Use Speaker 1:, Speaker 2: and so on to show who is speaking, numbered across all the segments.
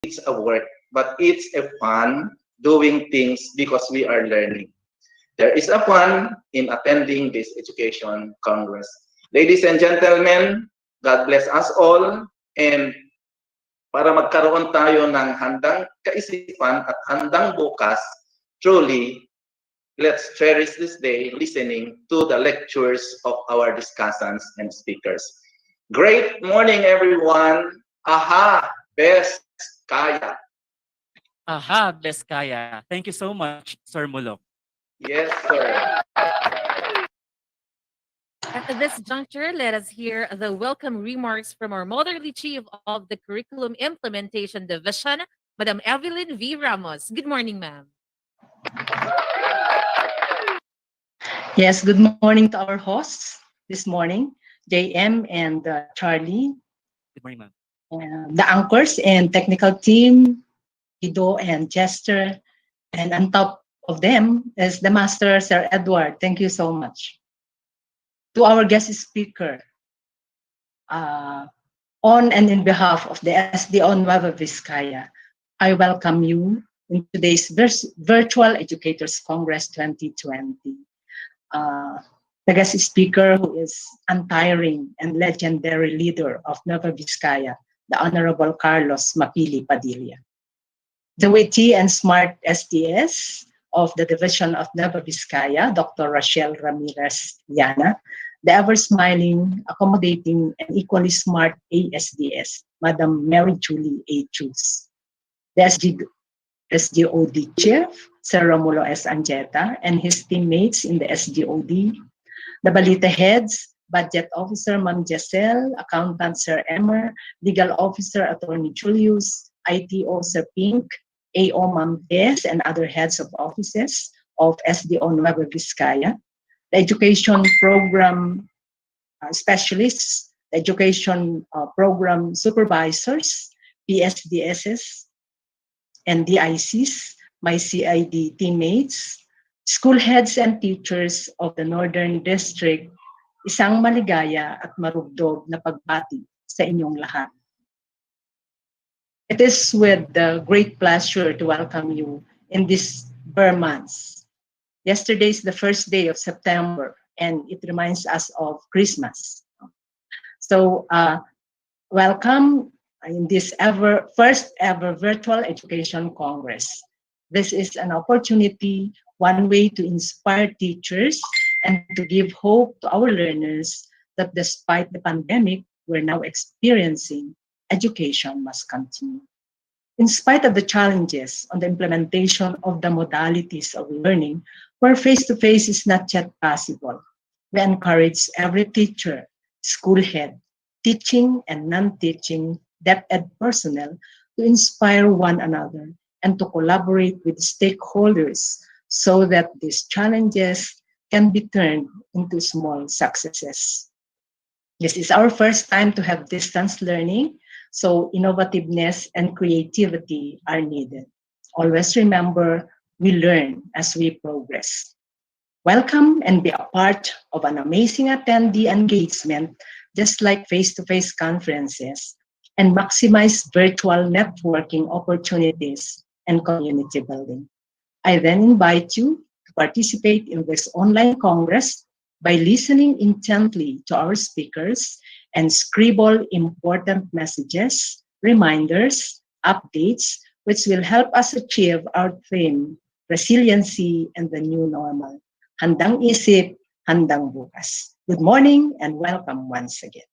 Speaker 1: it's a work, but it's a fun doing things because we are learning. There is a fun in attending this education congress. Ladies and gentlemen, God bless us all, and para magkaroon tayo ng handang kaisipan at handang bukas, truly, let's cherish this day listening to the lectures of our discussants and speakers. Great morning, everyone. Aha, best kaya.
Speaker 2: Aha, Beskaya. Thank you so much, Sir Mulok.
Speaker 1: Yes, sir.
Speaker 3: At this juncture, let us hear the welcome remarks from our motherly chief of the Curriculum Implementation Division, Madam Evelyn V. Ramos. Good morning, ma'am.
Speaker 4: Yes, good morning to our hosts this morning, JM and Charlie,
Speaker 2: Good morning, ma'am.
Speaker 4: the anchors and technical team, Guido and Jester, and on top of them is the master, Sir Edward. Thank you so much. To our guest speaker, on and in behalf of the SDO Nueva Vizcaya, I welcome you in today's Virtual Educators Congress 2020. The guest speaker who is untiring and legendary leader of Nueva Vizcaya, the Honorable Carlos Mapili Padilla. The witty and smart SDS of the Division of Nueva Vizcaya, Dr. Rachel Ramirez Llana, the ever-smiling, accommodating, and equally smart ASDS, Madam Mary Julie A. Chus, the SDOD Chief, Sir Romulo S. Anjeta, and his teammates in the SDOD, the Balita Heads, Budget Officer Ma'am Giselle, Accountant Sir Emmer, Legal Officer Attorney Julius, ITO Sir Pink, AO Ma'am Tess, and other heads of offices of SDO Nueva Vizcaya, the education program specialists, the education program supervisors, PSDSs, and DICs, my CID teammates, school heads and teachers of the Northern District, isang maligaya at marugdog na pagbati sa inyong lahat. It is with great pleasure to welcome you in this Burr months. Yesterday is the first day of September, and it reminds us of Christmas. So, welcome in this first ever Virtual Education Congress. This is an opportunity, one way to inspire teachers and to give hope to our learners that despite the pandemic we're now experiencing, education must continue. In spite of the challenges on the implementation of the modalities of learning, where face-to-face is not yet possible, we encourage every teacher, school head, teaching and non-teaching Deped personnel to inspire one another and to collaborate with stakeholders so that these challenges can be turned into small successes. This is our first time to have distance learning, so innovativeness and creativity are needed. Always remember, we learn as we progress. Welcome and be a part of an amazing attendee engagement, just like face-to-face conferences, and maximize virtual networking opportunities and community building. I then invite you to participate in this online congress by listening intently to our speakers and scribble important messages, reminders, updates, which will help us achieve our theme, resiliency and the new normal. Handang Isip, Handang Bukas. Good morning and welcome once again.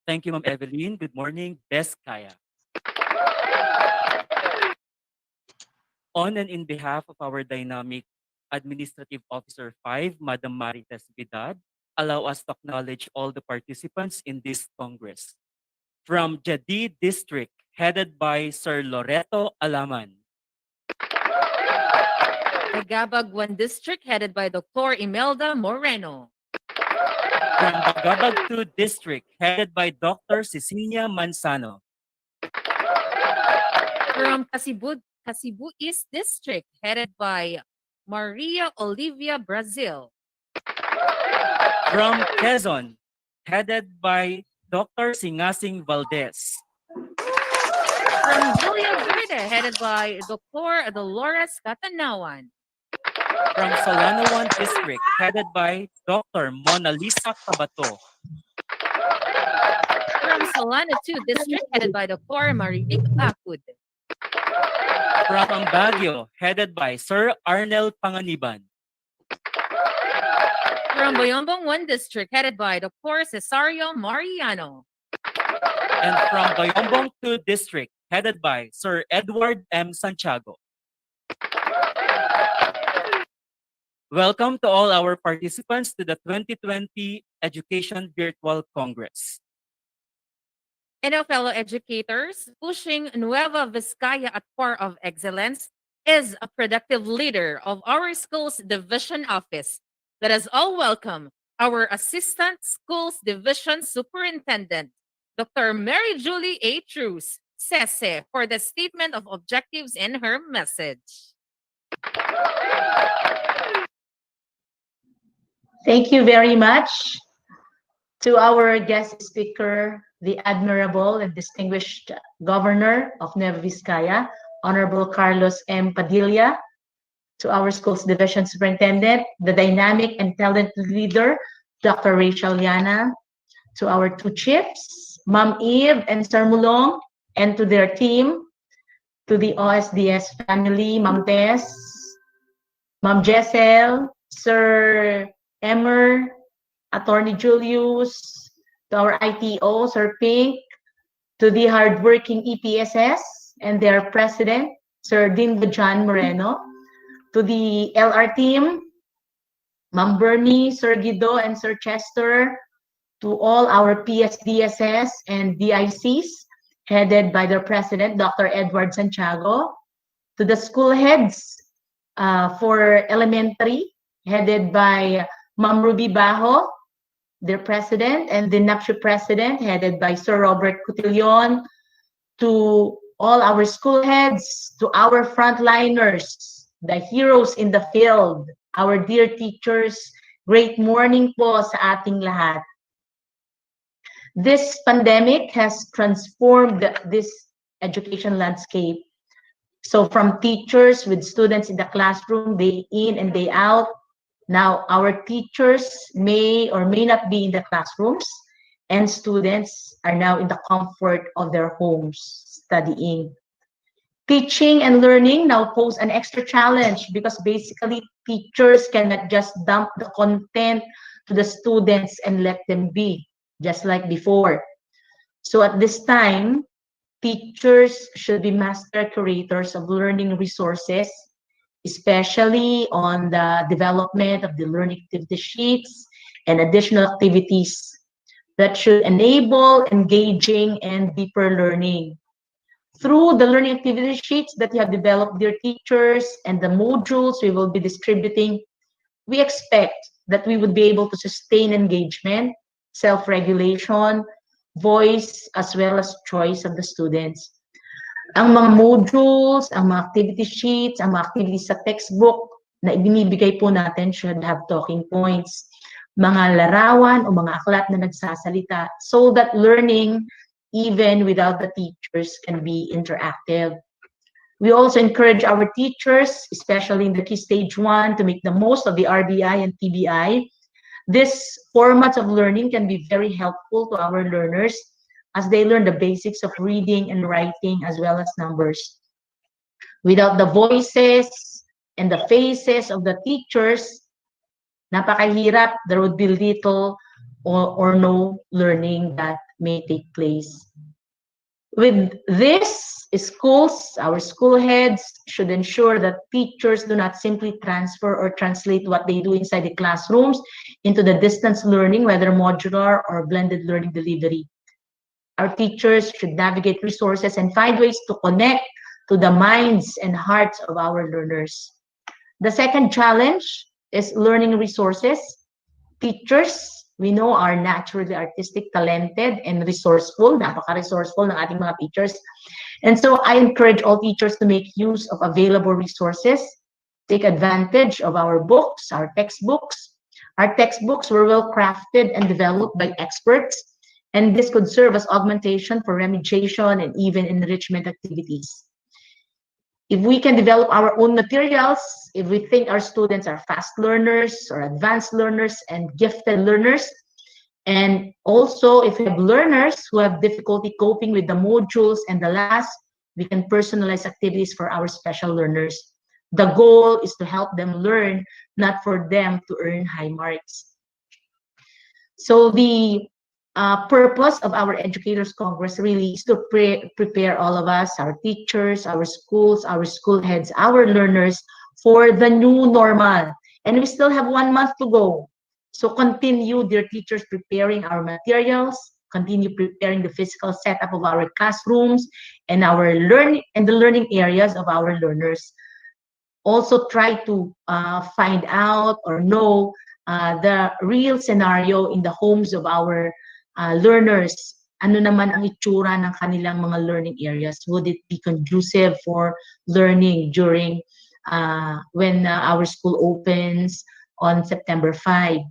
Speaker 2: Thank you, Ma'am Evelyn. Good morning, Beskaya. On and in behalf of our dynamic Administrative Officer 5, Madam Marites Vidad, allow us to acknowledge all the participants in this Congress. From Jadi District, headed by Sir Loreto Alaman.
Speaker 3: Tagabag 1 District, headed by Dr. Imelda Moreno.
Speaker 2: From Bagabag 2 District, headed by Dr. Cecilia Manzano.
Speaker 3: From Cebu East District, headed by Maria Olivia Brazil.
Speaker 2: From Quezon, headed by Dr. Singasing Valdez.
Speaker 3: From Villa Verde, headed by Dr. Dolores Catanawan.
Speaker 2: From Solano 1 District, headed by Dr. Mona Lisa Cabato.
Speaker 3: From Solano 2 District, headed by Dr. Marivic Bacud.
Speaker 2: From Baguio, headed by Sir Arnel Panganiban.
Speaker 3: From Boyombong 1 District, headed by Dr. Cesario Mariano.
Speaker 2: And from Boyombong 2 District, headed by Sir Edward M. Santiago. Welcome to all our participants to the 2020 Education Virtual Congress.
Speaker 3: And now, fellow educators, pushing Nueva Vizcaya at par of excellence is a productive leader of our school's division office. Let us all welcome our Assistant Schools Division Superintendent, Dr. Mary Julie A. Truce, Sese, for the statement of objectives in her message.
Speaker 4: Thank you very much to our guest speaker, the admirable and distinguished Governor of Nueva Vizcaya, Honorable Carlos M. Padilla, to our schools division superintendent, the dynamic and talented leader, Dr. Rachel Llana, to our two chiefs, Ma'am Eve and Sir Mulong, and to their team, to the OSDS family, Ma'am Tess, Ma'am Jessel, Sir Emmer, Attorney Julius, to our ITO, Sir Pink, to the hardworking EPSS and their president, Sir Dindo John Moreno, to the LR team, Ma'am Bernie, Sir Guido, and Sir Chester, to all our PSDSS and DICs, headed by their president, Dr. Edward Santiago, to the school heads for elementary, headed by Ma'am Ruby Bajo, their president, and the NAPSU president, headed by Sir Robert Cotillon, to all our school heads, to our frontliners, the heroes in the field, our dear teachers, great morning po sa ating lahat. This pandemic has transformed this education landscape. So from teachers with students in the classroom, day in and day out, now our teachers may or may not be in the classrooms, and students are now in the comfort of their homes studying. Teaching and learning now pose an extra challenge because basically teachers cannot just dump the content to the students and let them be, just like before. So at this time, teachers should be master curators of learning resources, especially on the development of the learning activity sheets and additional activities that should enable engaging and deeper learning. Through the learning activity sheets that you have developed, dear teachers, and the modules we will be distributing, we expect that we would be able to sustain engagement, self-regulation, voice, as well as choice of the students. Ang mga modules, ang mga activity sheets, ang mga activities sa textbook na ibinibigay po natin should have talking points, mga larawan o mga aklat na nagsasalita, so that learning, even without the teachers, can be interactive. We also encourage our teachers, especially in the Key Stage 1, to make the most of the RBI and TBI. This format of learning can be very helpful to our learners as they learn the basics of reading and writing as well as numbers. Without the voices and the faces of the teachers, napakahirap, there would be little or no learning that may take place. With this, schools, our school heads should ensure that teachers do not simply transfer or translate what they do inside the classrooms into the distance learning, whether modular or blended learning delivery. Our teachers should navigate resources and find ways to connect to the minds and hearts of our learners. The second challenge is learning resources. Teachers, we know, are naturally artistic, talented, and resourceful. Napaka-resourceful ng ating mga teachers. And so I encourage all teachers to make use of available resources, take advantage of our books, our textbooks. Our textbooks were well crafted and developed by experts, And this could serve as augmentation for remediation and even enrichment activities. If we can develop our own materials, if we think our students are fast learners or advanced learners and gifted learners, and also if we have learners who have difficulty coping with the modules and the labs, we can personalize activities for our special learners. The goal is to help them learn, not for them to earn high marks. So the purpose of our Educators Congress really is to prepare all of us, our teachers, our schools, our school heads, our learners for the new normal. And we still have 1 month to go. So continue, dear teachers, preparing our materials, continue preparing the physical setup of our classrooms and our the learning areas of our learners. Also try to find out or know the real scenario in the homes of our learners. Ano naman ang itsura ng kanilang mga learning areas? Would it be conducive for learning during when our school opens on September 5?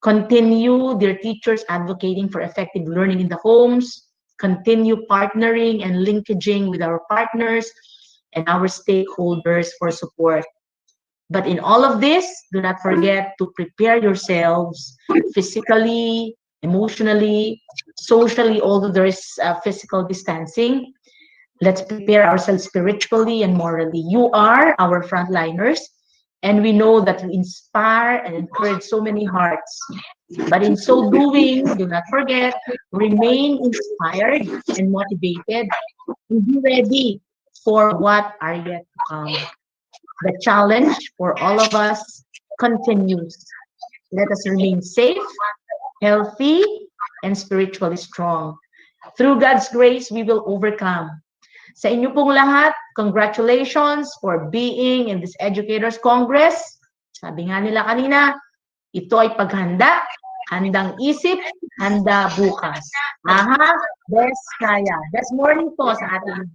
Speaker 4: Continue, dear teachers, advocating for effective learning in the homes. Continue partnering and linkaging with our partners and our stakeholders for support. But in all of this, do not forget to prepare yourselves physically, emotionally, socially, although there is physical distancing. Let's prepare ourselves spiritually and morally. You are our frontliners, and we know that you inspire and encourage so many hearts. But in so doing, do not forget, remain inspired and motivated, and be ready for what are yet to come. The challenge for all of us continues. Let us remain safe, healthy, and spiritually strong. Through God's grace, we will overcome. Sa inyo pong lahat, congratulations for being in this Educators Congress. Sabi nga nila kanina, ito ay paghanda, handang isip, handa bukas. Aha, best kaya. Best morning po sa ating.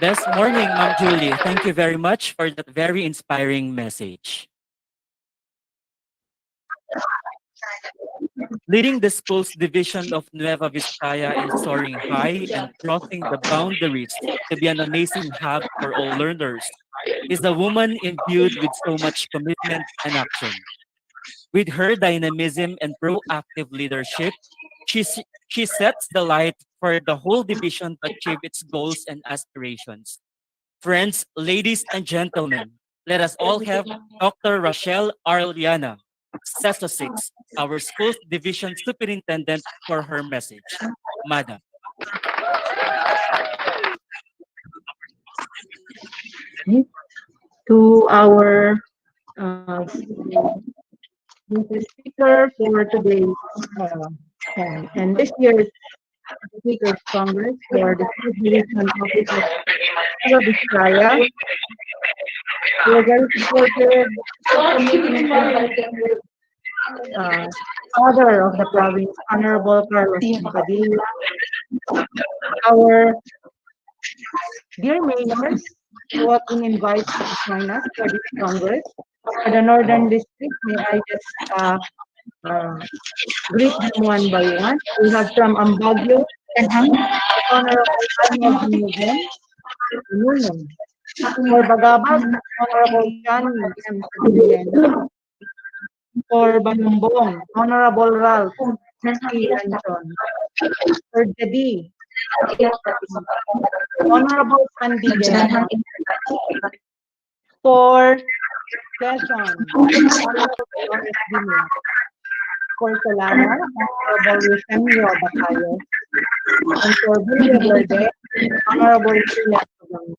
Speaker 2: This morning, Ma'am Julie, thank you very much for that very inspiring message. Leading the school's division of Nueva Vizcaya in soaring high and crossing the boundaries to be an amazing hub for all learners is a woman imbued with so much commitment and action. With her dynamism and proactive leadership, she sets the light for the whole division to achieve its goals and aspirations. Friends, ladies and gentlemen, let us all have Dr. Rachel Arliana, CESO 6, our school's division superintendent, for her message. Madam.
Speaker 4: To our speaker for today's and this year's Speakers Congress for the State Division Office of Nueva Vizcaya. We are very supportive, father of the province, Honorable Carlos Padilla, our dear mayors who have been invited to join us for this Congress. For the Northern District, may I just greet them one by one. We have from Ambagyo, Honorable Arnold Newton. For Bagabas, Honorable Johnny M. Padilla. For Banumbong, Honorable Ralph C. Anton. For Dedi, Honorable Sandy Guerra. For Quezon, Honorable Lawrence Dino. For Solano, Honorable Eugenio Bacayo. And for Villa Verde, Honorable Sheila Sogang.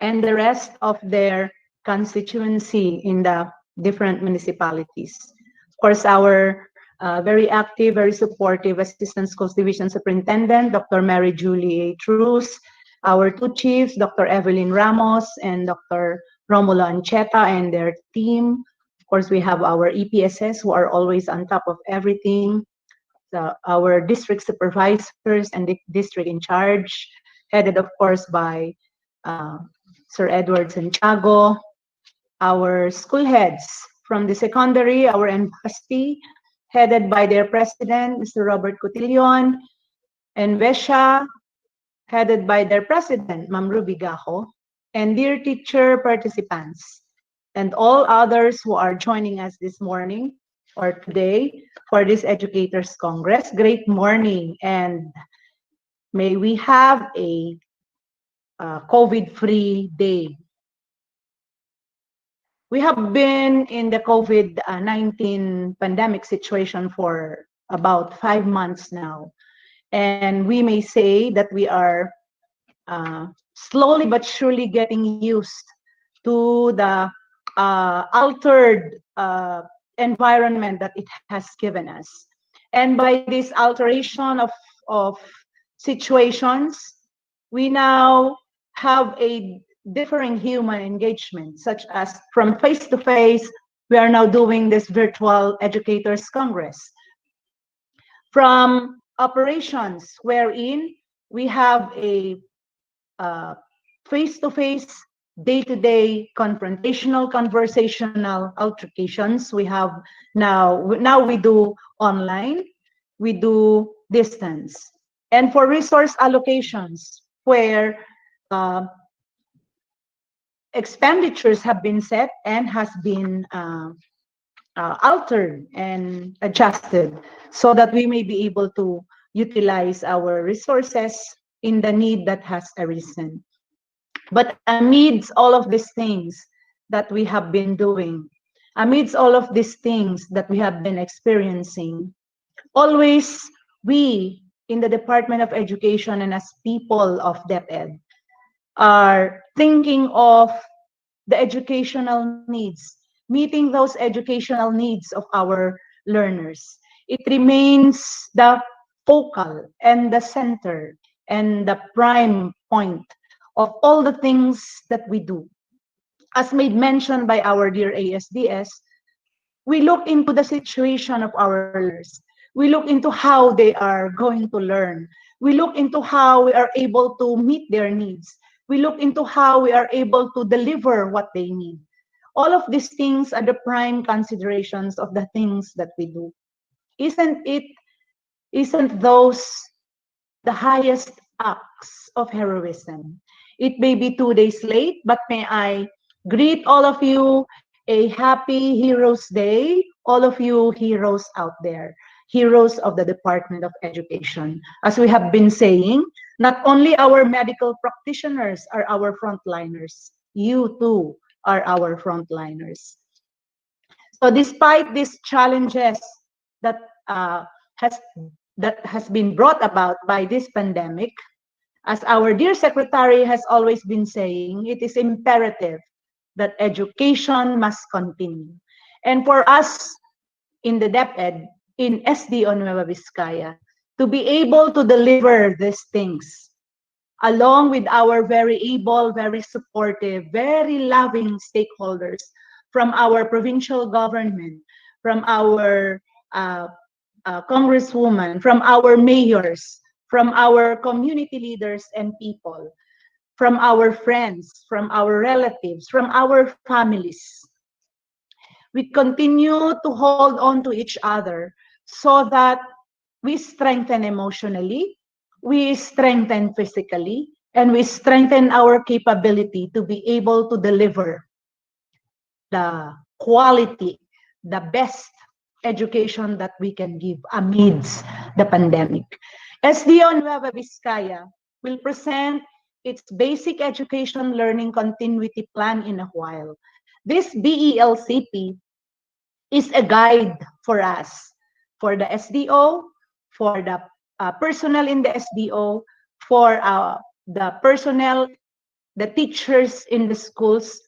Speaker 4: And the rest of their constituency in the different municipalities. Of course, our very active, very supportive Assistant Schools Division Superintendent, Dr. Mary Julie A. Truz, our two chiefs, Dr. Evelyn Ramos and Dr. Romulo Ancheta and their team. Of course, we have our EPSS who are always on top of everything. Our district supervisors and the district in charge, headed, of course, by Sir Edward Santiago. Our school heads
Speaker 5: from the secondary, our embassy, headed by their president, Mr. Robert Cotillon, and Vesha, headed by their president, Ma'am Ruby Gajo, and dear teacher participants, and all others who are joining us this morning or today for this Educators Congress. Great morning, and may we have a COVID-free day. We have been in the COVID-19 pandemic situation for about 5 months now. And we may say that we are slowly but surely getting used to the altered environment that it has given us. And by this alteration of situations, we now have a differing human engagement, such as from face-to-face, we are now doing this virtual Educators Congress. From operations, wherein we have a face-to-face, day-to-day confrontational, conversational altercations. We have now we do online, we do distance. And for resource allocations, where expenditures have been set and has been altered and adjusted so that we may be able to utilize our resources in the need that has arisen. But amidst all of these things that we have been doing, amidst all of these things that we have been experiencing, always we in the Department of Education and as people of Deped are thinking of the educational needs, meeting those educational needs of our learners. It remains the focal and the center and the prime point of all the things that we do. As made mention by our dear ASDS, we look into the situation of our learners. We look into how they are going to learn. We look into how we are able to meet their needs. We look into how we are able to deliver what they need. All of these things are the prime considerations of the things that we do. Isn't those the highest acts of heroism? It may be 2 days late, but may I greet all of you a happy Heroes Day, all of you heroes out there, heroes of the Department of Education. As we have been saying, not only our medical practitioners are our frontliners, you too are our frontliners. So despite these challenges that has been brought about by this pandemic, as our dear secretary has always been saying, it is imperative that education must continue. And for us in the Deped, in SDO Nueva Vizcaya, to be able to deliver these things, along with our very able, very supportive, very loving stakeholders from our provincial government, from our congresswoman, from our mayors, from our community leaders and people, from our friends, from our relatives, from our families. We continue to hold on to each other so that we strengthen emotionally, we strengthen physically, and we strengthen our capability to be able to deliver the quality, the best education that we can give amidst the pandemic. SDO Nueva Vizcaya will present its Basic Education Learning Continuity Plan in a while. This BELCP is a guide for us, for the SDO, for the personnel in the SDO, for the personnel, the teachers in the schools.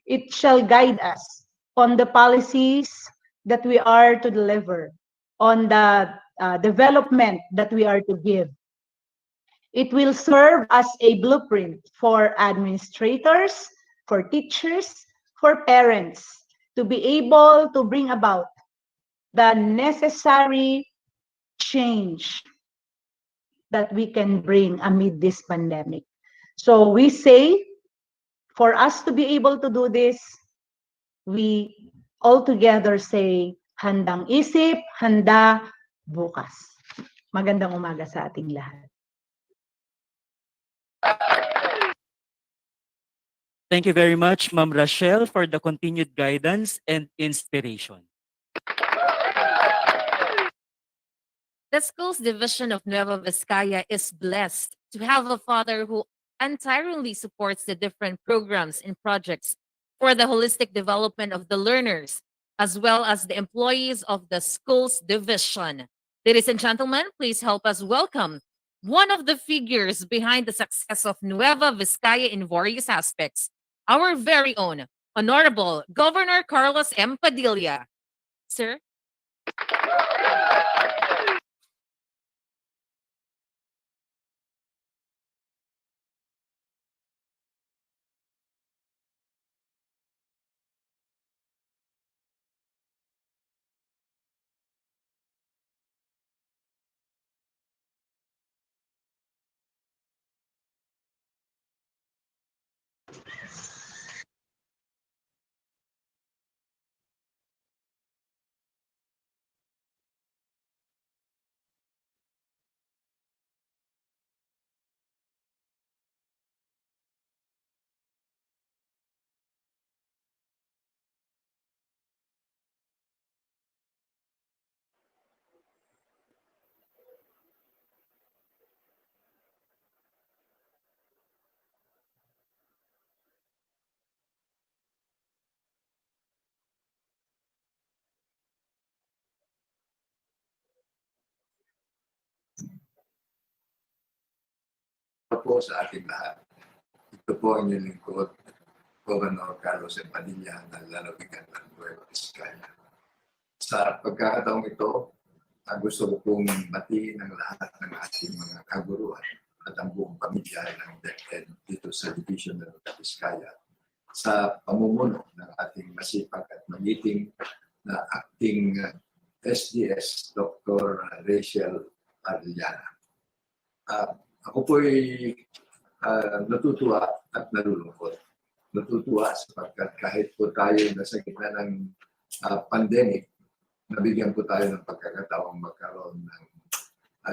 Speaker 5: It shall guide us on the policies that we are to deliver, on the development that we are to give. It will serve as a blueprint for administrators, for teachers, for parents, to be able to bring about the necessary change that we can bring amid this pandemic. So we say, for us to be able to do this, we all together say, Handang Isip, Handa, Bukas. Magandang umaga sa ating lahat.
Speaker 2: Thank you very much, Ma'am Rachel, for the continued guidance and inspiration.
Speaker 3: The school's division of Nueva Vizcaya is blessed to have a father who entirely supports the different programs and projects for the holistic development of the learners, as well as the employees of the school's division. Ladies and gentlemen, please help us welcome one of the figures behind the success of Nueva Vizcaya in various aspects, our very own Honorable Governor Carlos M. Padilla. Sir?
Speaker 6: Po sa ating lahat. Ito po ang inyong lingkod, Governor Carlos M. Padilla ng lalawigan ng Nueva Vizcaya. Sa pagkakataong ito, gusto ko pong batiin ang lahat ng ating mga kaguruan at ang buong pamilya ng Deped dito sa Division ng Nueva Vizcaya sa pamumuno ng ating masipag at magiting na acting SDS Dr. Rachel Arellana. Ako po'y natutuwa at nalulungkot. Natutuwa sapagkat kahit po tayo nasa gitna ng pandemic, nabigyan po tayo ng pagkakataong magkaroon ng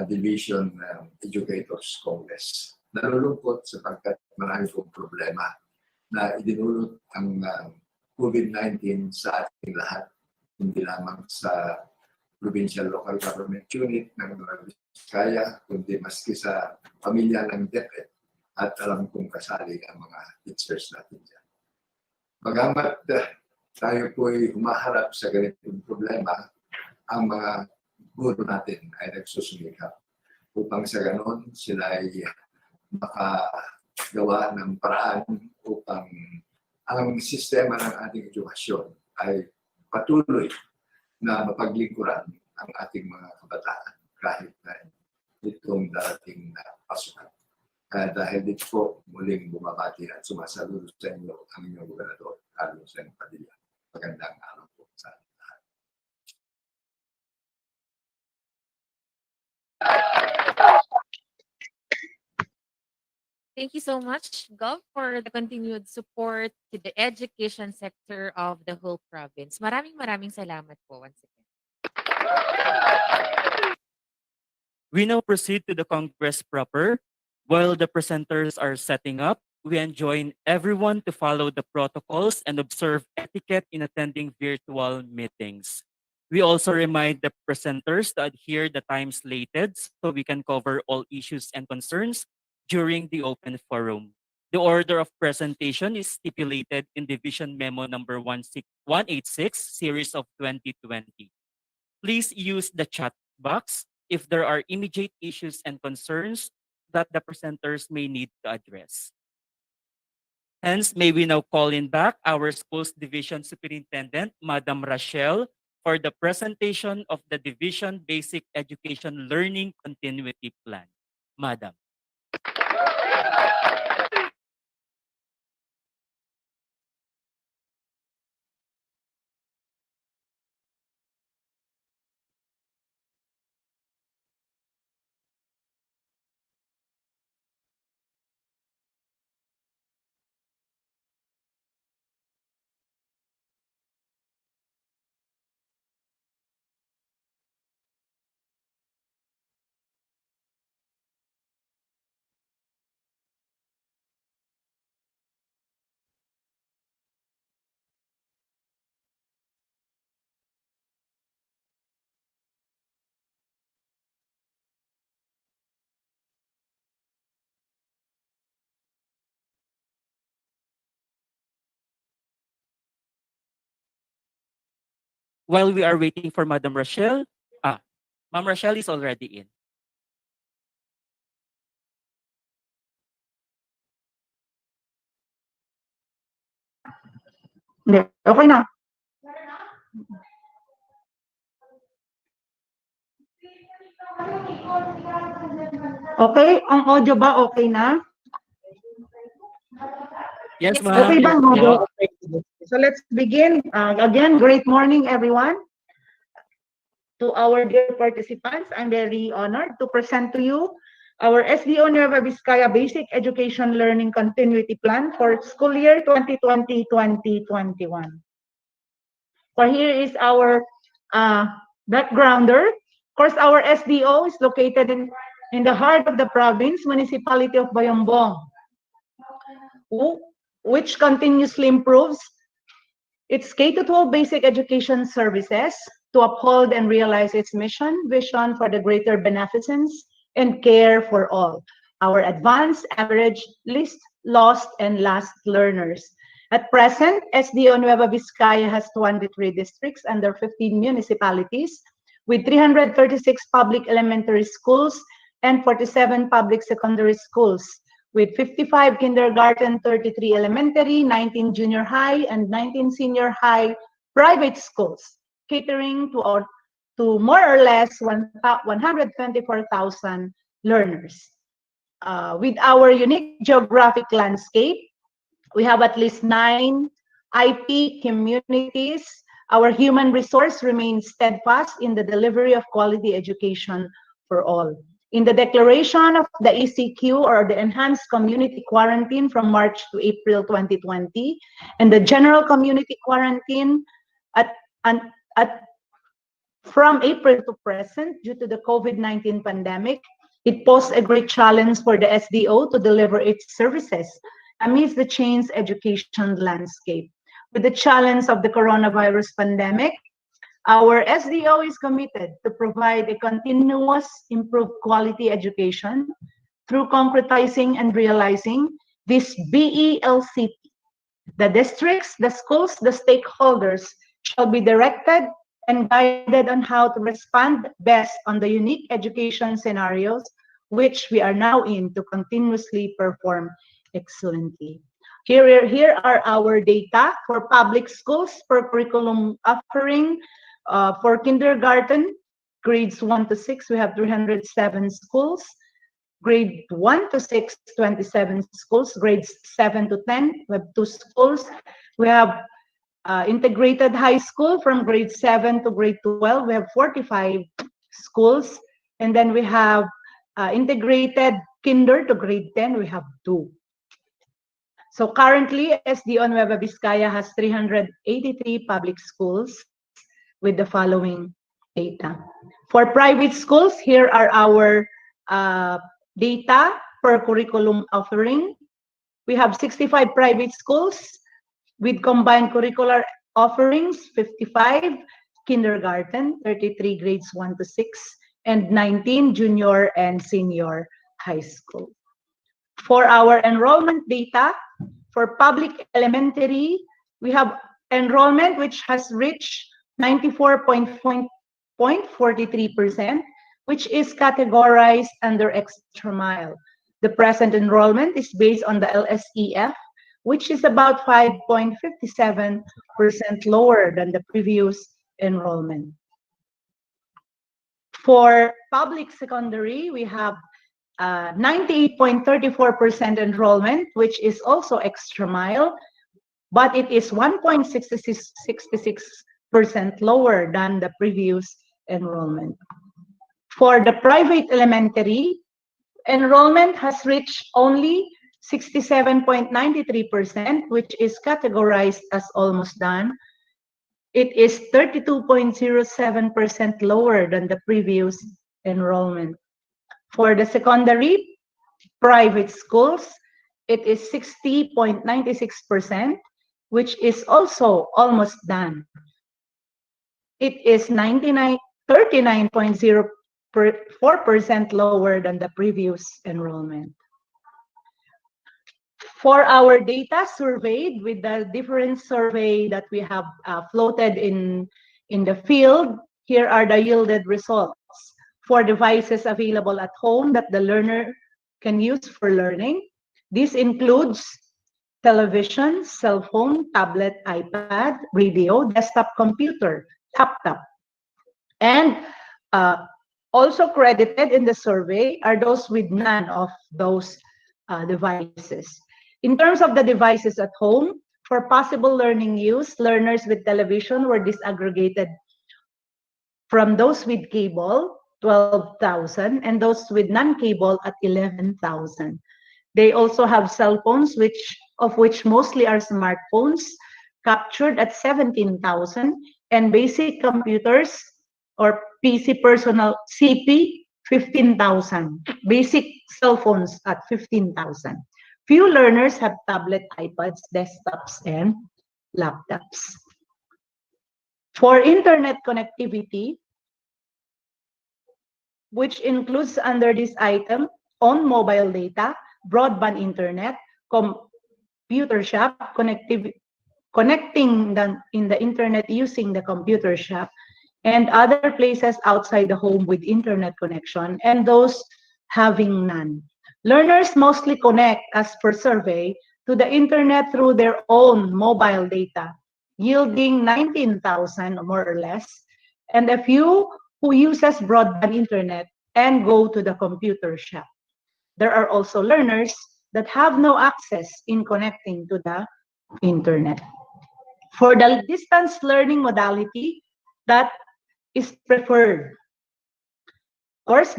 Speaker 6: Division Educators Congress. Nalulungkot sapagkat marami pong problema na idinulot ang COVID-19 sa ating lahat, hindi lamang sa Provincial Local Government Unit ng Nueva Vizcaya, kundi maski sa pamilya ng Deped at alam kong kasali ang mga teachers natin dyan. Bagamat tayo po'y humaharap sa ganitong problema, ang mga guro natin ay nagsusumikap upang sa ganon sila ay makagawa ng paraan upang ang sistema ng ating edukasyon ay patuloy na mapaglingkuran ang ating mga kabataan kahit na itong darating na pasukan. Dahil dito po, muling bumabati at sumasaludo sa inyo ang inyong gobernador, Carlos M. Padilla. Magandang araw po sa lahat.
Speaker 3: Thank you so much, Gov, for the continued support to the education sector of the whole province. Maraming salamat po once again.
Speaker 2: We now proceed to the Congress proper. While the presenters are setting up, we enjoin everyone to follow the protocols and observe etiquette in attending virtual meetings. We also remind the presenters to adhere the time slated so we can cover all issues and concerns during the open forum. The order of presentation is stipulated in Division Memo number 186, Series of 2020. Please use the chat box if there are immediate issues and concerns that the presenters may need to address. Hence, may we now call in back our school's division superintendent, Madam Rachel, for the presentation of the Division Basic Education Learning Continuity Plan. Madam. while we are waiting for Madam Rochelle, Ma'am Rochelle is already in.
Speaker 5: Hindi, okay na. Okay, ang audio ba okay na?
Speaker 2: Yes,
Speaker 3: Yes,
Speaker 2: ma'am.
Speaker 5: Okay ba ang audio?
Speaker 2: Po.
Speaker 5: Okay. So let's begin. Again, great morning, everyone. To our dear participants, I'm very honored to present to you our SDO Nueva Vizcaya Basic Education Learning Continuity Plan for school year 2020-2021. So here is our backgrounder. Of course, our SDO is located in the heart of the province, municipality of Bayombong, which continuously improves its K-12 basic education services to uphold and realize its mission, vision for the greater beneficence and care for all, our advanced, average, least, lost, and last learners. At present, SDO Nueva Vizcaya has 23 districts under 15 municipalities with 336 public elementary schools and 47 public secondary schools, with 55 kindergarten, 33 elementary, 19 junior high, and 19 senior high private schools, catering to more or less 124,000 learners. With our unique geographic landscape, we have at least 9 IP communities. Our human resource remains steadfast in the delivery of quality education for all. In the declaration of the ECQ, or the Enhanced Community Quarantine, from March to April 2020, and the General Community Quarantine from April to present due to the COVID-19 pandemic, it posed a great challenge for the SDO to deliver its services amidst the changed education landscape. With the challenge of the coronavirus pandemic, our SDO is committed to provide a continuous improved quality education through concretizing and realizing this BELCT. The districts, the schools, the stakeholders shall be directed and guided on how to respond best on the unique education scenarios which we are now in to continuously perform excellently. Here are our data for public schools per curriculum offering. For kindergarten, grades 1 to 6, we have 307 schools. Grade 1 to 6, 27 schools. Grades 7 to 10, we have 2 schools. We have integrated high school from grade 7 to grade 12, we have 45 schools. And then we have integrated kinder to grade 10, we have 2. So currently, SDO Nueva Vizcaya has 383 public schools with the following data. For private schools, here are our data per curriculum offering. We have 65 private schools with combined curricular offerings, 55 kindergarten, 33 grades 1 to 6, and 19 junior and senior high school. For our enrollment data, for public elementary, we have enrollment which has reached 94.43%, which is categorized under extra mile. The present enrollment is based on the LSEF, which is about 5.57% lower than the previous enrollment. For public secondary, we have 98.34% enrollment, which is also extra mile, but it is 1.66% lower than the previous enrollment. For the private elementary, enrollment has reached only 67.93%, which is categorized as almost done. It is 32.07% lower than the previous enrollment. For the secondary private schools, it is 60.96%, which is also almost done. It is 39.04% lower than the previous enrollment. For our data surveyed with the different survey that we have floated in In the field, here are the yielded results for devices available at home that the learner can use for learning. This includes television, cell phone, tablet, iPad, radio, desktop computer, laptop. And also credited in the survey are those with none of those devices. In terms of the devices at home, for possible learning use, learners with television were disaggregated from those with cable, 12,000, and those with non-cable at 11,000. They also have cell phones, of which mostly are smartphones, captured at 17,000, and basic computers or PC personal CP 15,000. Basic cell phones at 15,000. Few learners have tablet, iPads, desktops, and laptops. For internet connectivity, which includes under this item on mobile data, broadband internet, computer shop, connecting in the internet using the computer shop, and other places outside the home with internet connection, and those having none. Learners mostly connect, as per survey, to the internet through their own mobile data, yielding 19,000 more or less, and a few who uses broadband internet and go to the computer shop. There are also learners that have no access in connecting to the internet. For the distance learning modality that is preferred, of course,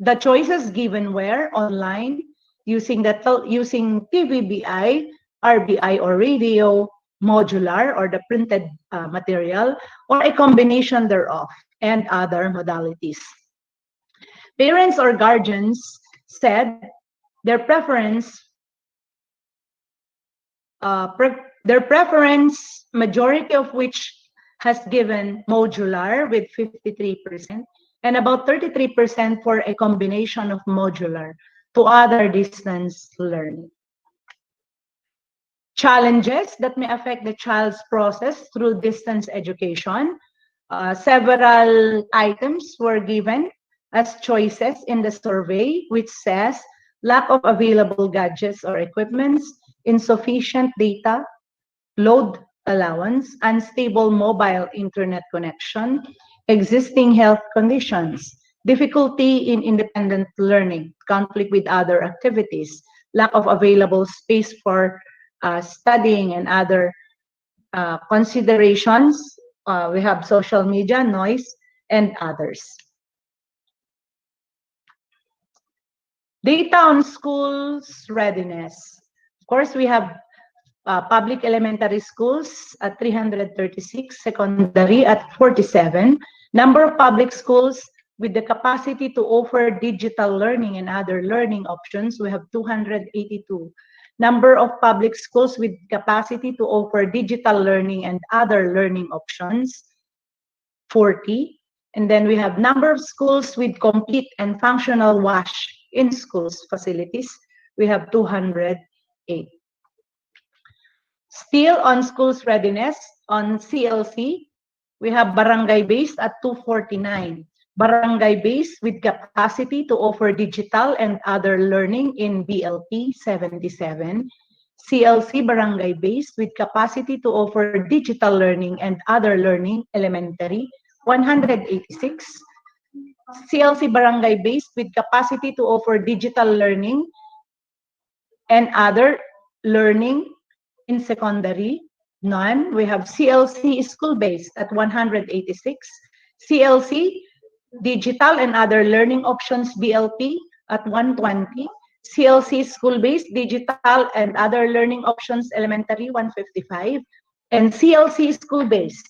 Speaker 5: the choices given were online, using TVBI, RBI or radio, modular or the printed material, or a combination thereof, and other modalities. Parents or guardians said their preference, majority of which has given modular with 53%, and about 33% for a combination of modular to other distance learning. Challenges that may affect the child's process through distance education. Several items were given as choices in the survey, which says lack of available gadgets or equipments, insufficient data, load allowance, unstable mobile internet connection, existing health conditions, difficulty in independent learning, conflict with other activities, lack of available space for studying, and other considerations. We have social media, noise, and others. Data on schools readiness. Of course, we have public elementary schools at 336, secondary at 47. Number of public schools with the capacity to offer digital learning and other learning options, we have 282. Number of public schools with capacity to offer digital learning and other learning options, 40. And then we have number of schools with complete and functional wash in schools facilities, we have 208. Still on schools readiness, on CLC, we have barangay-based at 249. Barangay-based with capacity to offer digital and other learning in BLP, 77. CLC barangay-based with capacity to offer digital learning and other learning, elementary, 186. CLC barangay-based with capacity to offer digital learning and other learning in secondary, none. We have CLC school-based at 186. CLC digital and other learning options, BLP, at 120. CLC school-based digital and other learning options, elementary, 155. And CLC school-based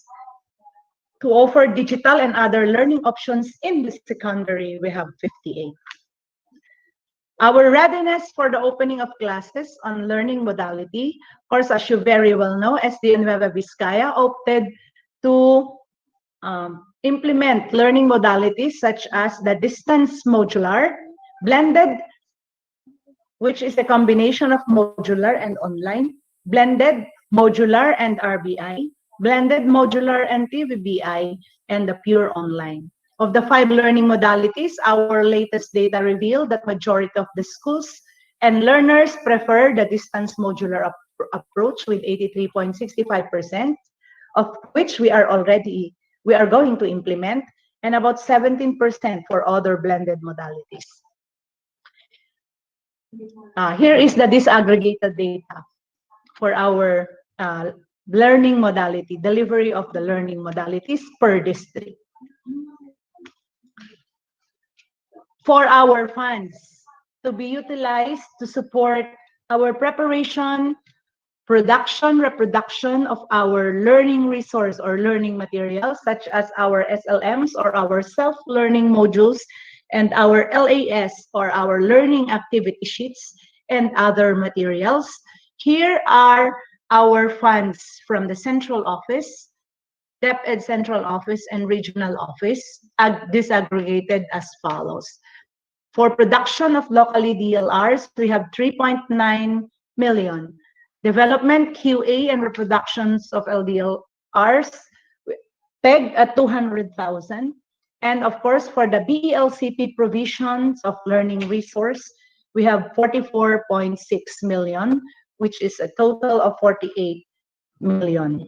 Speaker 5: to offer digital and other learning options in the secondary, we have 58. Our readiness for the opening of classes on learning modality, of course, as you very well know, SD Nueva Vizcaya opted to implement learning modalities such as the distance modular, blended, which is a combination of modular and online, blended, modular, and RBI, blended modular and TVBI, and the pure online. Of the 5 learning modalities, our latest data reveal that majority of the schools and learners prefer the distance modular approach with 83.65%, of which we are going to implement, and about 17% for other blended modalities. Here is the disaggregated data for our learning modality, delivery of the learning modalities per district. For our funds to be utilized to support our preparation, production, reproduction of our learning resource or learning materials, such as our SLMs or our self-learning modules, and our LAS or our learning activity sheets and other materials. Here are our funds from the central office, Deped central office, and regional office, disaggregated as follows. For production of locally DLRs, we have 3.9 million. Development, QA, and reproductions of LDLRs pegged at 200,000. And of course, for the BLCP provisions of learning resource, we have 44.6 million, which is a total of 48 million.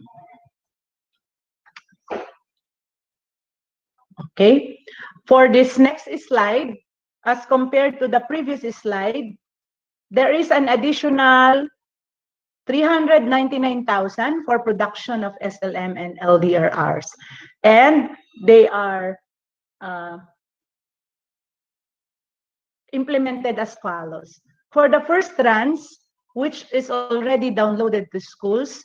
Speaker 5: Okay, for this next slide, as compared to the previous slide, there is an additional 399,000 for production of SLM and LDRRs, and they are implemented as follows. For the first trans, which is already downloaded to schools,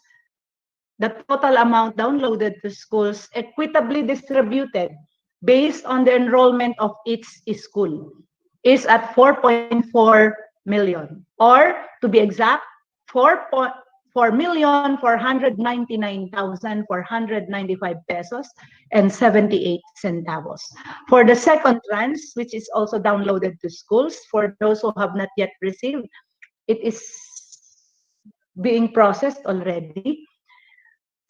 Speaker 5: the total amount downloaded to schools equitably distributed based on the enrollment of each school is at 4.4 million, or to be exact, 4,499,495 pesos and 78 centavos. For the second trans, which is also downloaded to schools, for those who have not yet received, it is being processed already.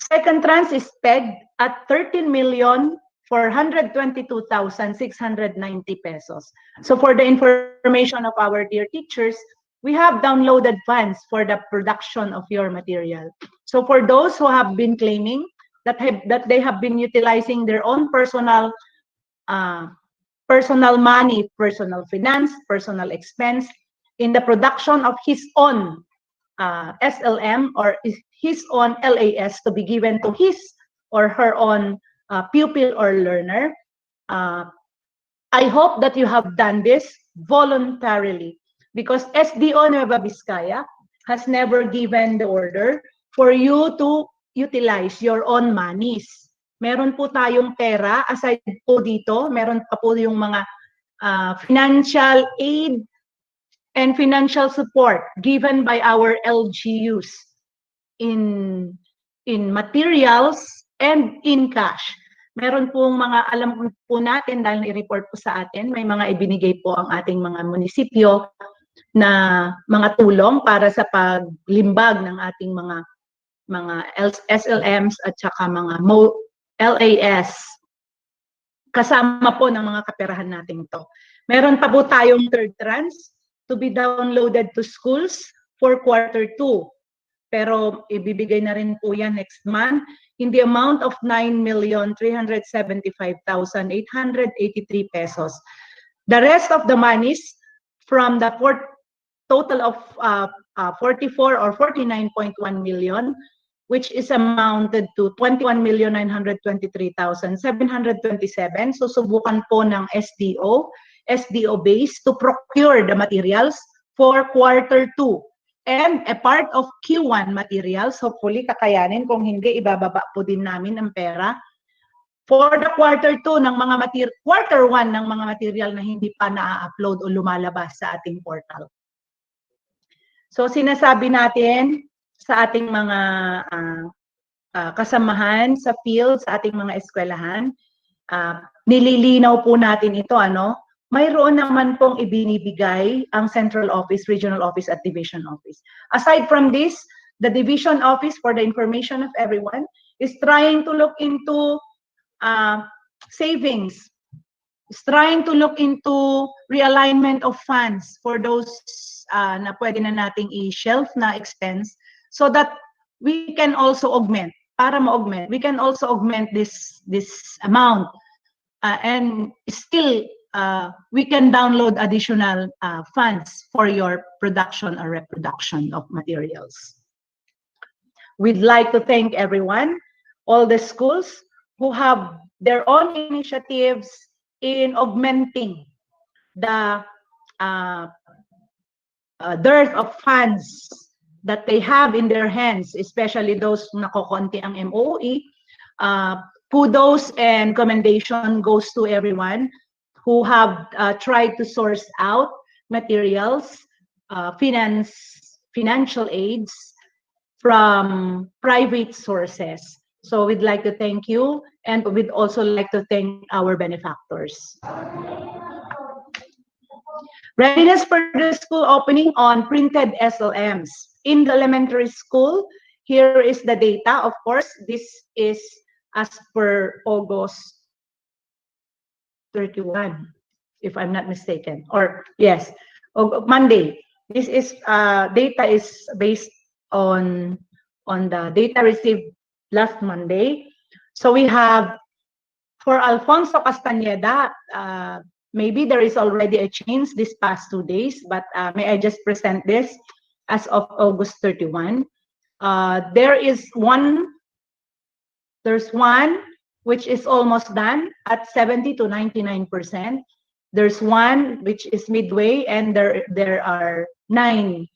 Speaker 5: Second trans is pegged at 13,422,690 pesos. So for the information of our dear teachers, we have downloaded funds for the production of your material. So for those who have been claiming that they have been utilizing their own personal money, personal finance, personal expense in the production of his own SLM or his own LAS to be given to his or her own pupil or learner, I hope that you have done this voluntarily, because SDO Nueva Vizcaya has never given the order for you to utilize your own monies. Meron po tayong pera, aside po dito, meron pa po yung mga financial aid and financial support given by our LGUs in materials and in cash. Meron pong mga, alam po natin dahil i-report po sa atin, may mga ibinigay po ang ating mga munisipyo na mga tulong para sa paglimbag ng ating mga SLMs at saka mga LAS. Kasama po ng mga kaperahan natin ito. Meron pa po tayong third trans to be downloaded to schools for quarter 2. Pero ibibigay na rin po yan next month in the amount of 9,375,883 pesos. The rest of the monies from the total of 44 or 49.1 million, which is amounted to 21,923,727. So subukan po ng SDO base to procure the materials for quarter 2. And a part of Q1 materials, hopefully kakayanin, kung hindi ibababa po din namin ang pera. For the quarter 2 ng mga quarter 1 ng mga material na hindi pa na-upload o lumalabas sa ating portal. So sinasabi natin sa ating mga kasamahan sa field, sa ating mga eskwelahan, nililinaw po natin ito, mayroon naman pong ibinibigay ang central office, regional office, at division office. Aside from this, the division office, for the information of everyone, is trying to look into savings, is trying to look into realignment of funds for those na pwede na nating i-shelf na expense so that we can also augment, para ma-augment, we can also augment this amount and still we can download additional funds for your production or reproduction of materials. We'd like to thank everyone, all the schools who have their own initiatives in augmenting the dearth of funds that they have in their hands, especially those nakokonti ang MOE. Kudos and commendation goes to everyone who have tried to source out materials, financial aids from private sources. So we'd like to thank you, and we'd also like to thank our benefactors. Readiness for the school opening on printed SLMs. In the elementary school, here is the data. Of course, this is as per August 31, if I'm not mistaken. Or yes, Monday. This is data is based on the data received last Monday. So we have for Alfonso Castañeda, maybe there is already a change this past 2 days, but may I just present this as of August 31. There's one which is almost done at 70 to 99%. There's one which is midway, and there are 9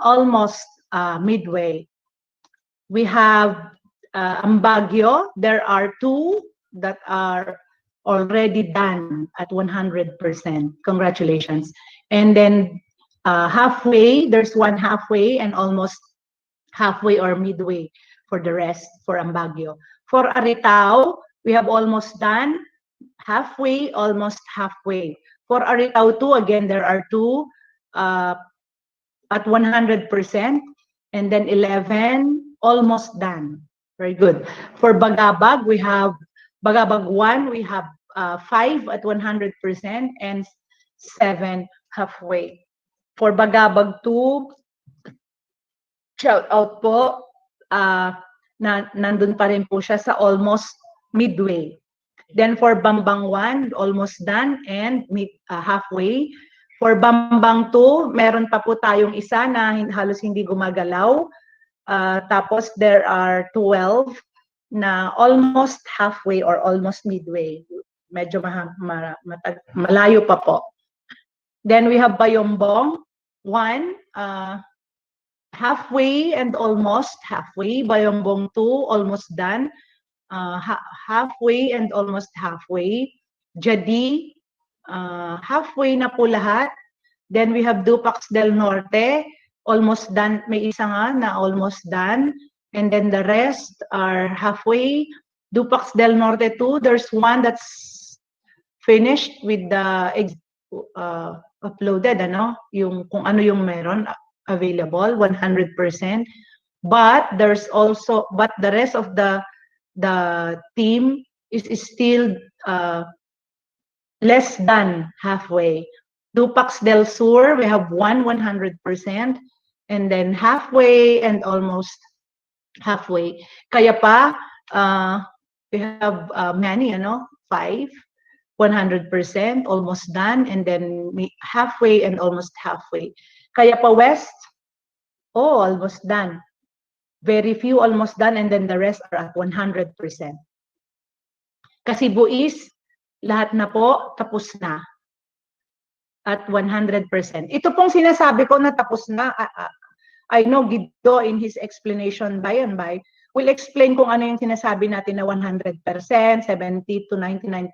Speaker 5: almost midway. We have Ambagyo. There are 2 that are already done at 100%. Congratulations. And then halfway, there's one halfway and almost halfway or midway for the rest for Ambagyo. For Aritao, we have almost done halfway, almost halfway. For Aritao 2, again, there are 2 at 100%, and then 11 almost done. Very good. For Bagabag, we have Bagabag 1, we have 5 at 100% and 7 halfway. For Bagabag 2, shout out po, nandun pa rin po siya sa almost midway. Then for Bambang 1, almost done and halfway. For Bambang 2, meron pa po tayong isa na halos hindi gumagalaw. Tapos there are 12 na almost halfway or almost midway. Medyo malayo pa po. Then we have Bayombong 1, halfway and almost halfway. Bayombong 2, almost done. Halfway and almost halfway. Jadi, halfway na po lahat. Then we have Dupax del Norte, almost done. May isa nga na almost done. And then the rest are halfway. Dupax del Norte 2, there's one that's finished with the uploaded, yung kung ano yung meron available, 100%. But there's also, but the rest of the team is still less than halfway. Dupax del Sur, we have 100%, and then halfway and almost halfway. Kaya pa, we have many, 5, 100%, almost done, and then halfway and almost halfway. Kaya pa West, almost done. Very few almost done, and then the rest are at 100%. Kasi Buis, lahat na po, tapos na. At 100%. Ito pong sinasabi ko na tapos na, I know Guido in his explanation by and by will explain kung ano yung sinasabi natin na 100%, 70 to 99%,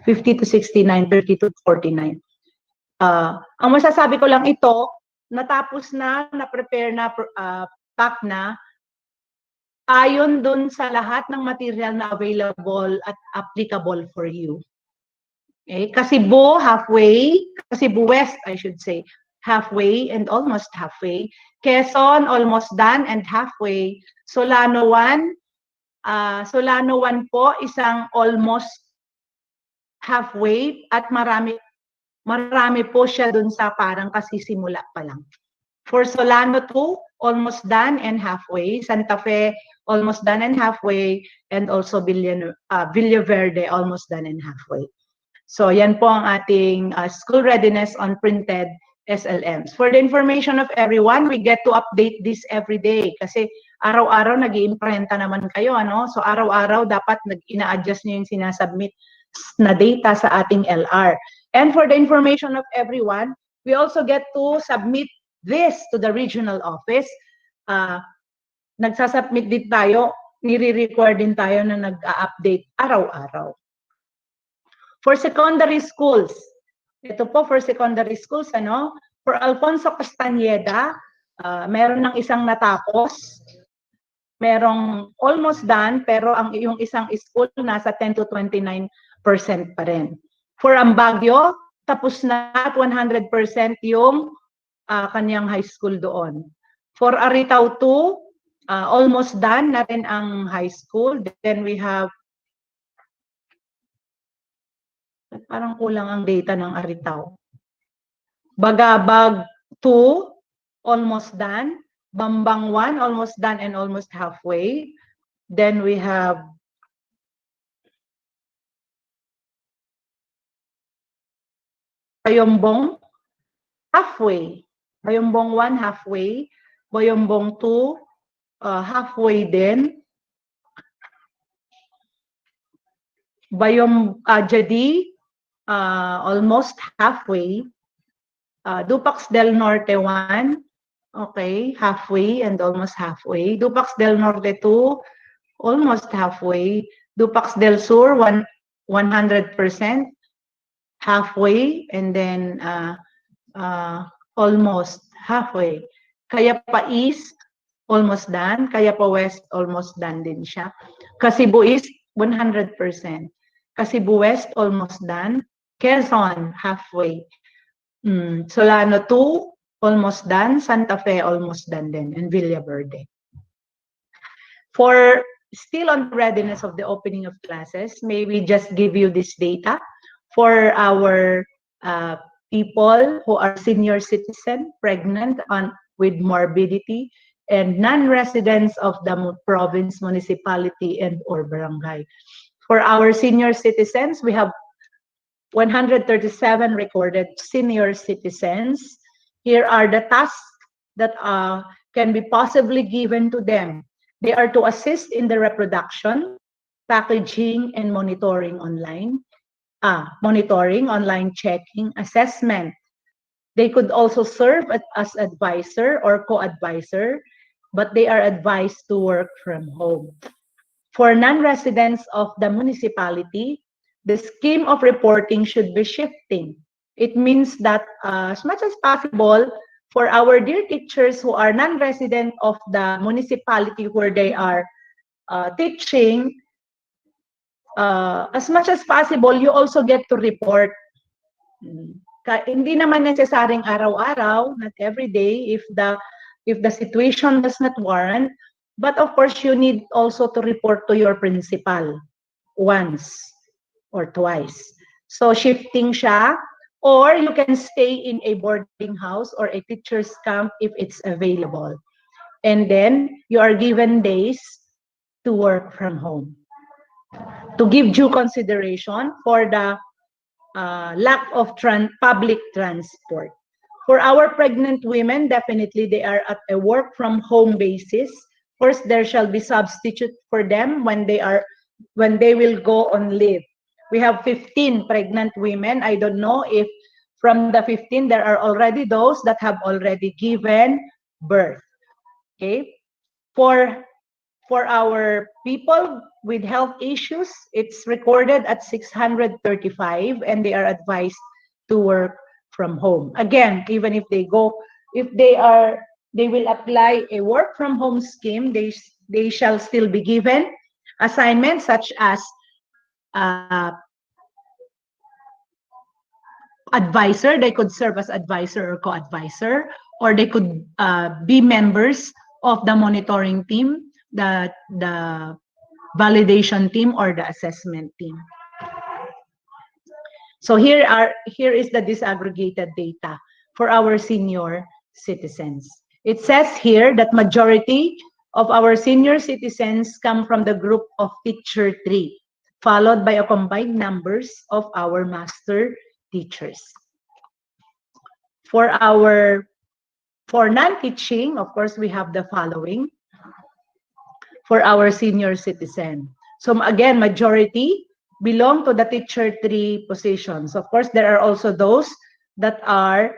Speaker 5: 50 to 69, 30 to 49. Ang masasabi ko lang ito, natapos na, na-prepare na, pack na, ayon dun sa lahat ng material na available at applicable for you. Okay? Kasibu, halfway. Kasibu West, I should say, halfway and almost halfway. Quezon, almost done and halfway. Solano 1, Solano 1 po, isang almost halfway at marami po siya dun sa parang kasisimula pa lang. For Solano 2, almost done and halfway. Santa Fe, almost done and halfway. And also Villaverde, almost done and halfway. So yan po ang ating school readiness on printed SLMs. For the information of everyone, we get to update this every day kasi araw-araw nag-iimprenta naman kayo, ano? So araw-araw dapat ina-adjust niyo yung sinasubmit na data sa ating LR. And for the information of everyone, we also get to submit this to the regional office. Nagsasubmit din tayo, nire-require din tayo na nag-update araw-araw. For secondary schools, ito po for secondary schools, ano? For Alfonso Castañeda, meron ng isang natapos, merong almost done, pero yung isang school nasa 10 to 29% pa rin. For Ambaggio, tapos na at 100% yung kanyang high school doon. For Aritao 2, almost done na rin ang high school. Then we have, parang kulang ang data ng Aritao. Bagabag 2, almost done. Bambang 1, almost done and almost halfway. Then we have Bayombong, halfway. Bayombong 1, halfway. Bayombong 2, halfway din. Jadi, almost halfway. Dupax del Norte 1, okay, halfway and almost halfway. Dupax del Norte 2, almost halfway. Dupax del Sur 100%, halfway, and then almost halfway. Kaya pa East, almost done. Kaya pa West, almost done din siya. Cebu East, 100%. Cebu West, almost done. Quezon, halfway. Solano 2, almost done. Santa Fe, almost done din. And Villaverde. For still on the readiness of the opening of classes, may we just give you this data for our people who are senior citizen, pregnant with morbidity, and non-residents of the province, municipality, and or barangay. For our senior citizens, we have 137 recorded senior citizens. Here are the tasks that can be possibly given to them. They are to assist in the reproduction, packaging, and monitoring online. Monitoring, online checking, assessment. They could also serve as advisor or co-advisor, but they are advised to work from home. For non-residents of the municipality, the scheme of reporting should be shifting. It means that as much as possible, for our dear teachers who are non-resident of the municipality where they are teaching, as much as possible, you also get to report. Hindi naman necessaryong araw-araw, not every day, if the situation does not warrant. But of course, you need also to report to your principal once or twice. So shifting siya, or you can stay in a boarding house or a teacher's camp if it's available. And then you are given days to work from home. To give due consideration for the lack of public transport. For our pregnant women, definitely they are at a work from home basis. First, there shall be substitute for them when they will go on leave. We have 15 pregnant women. I don't know if from the 15 there are already those that have already given birth. Okay, for our people with health issues, it's recorded at 635, and they are advised to work from home. Again, even if they will apply a work from home scheme, they shall still be given assignments such as advisor. They could serve as advisor or co-advisor, or they could be members of the monitoring team, the validation team or the assessment team. So here is the disaggregated data for our senior citizens. It says here that majority of our senior citizens come from the group of teacher 3, followed by a combined numbers of our master teachers. For non-teaching, of course, we have the following for our senior citizen. So again, majority belong to the teacher 3 positions. Of course, there are also those that are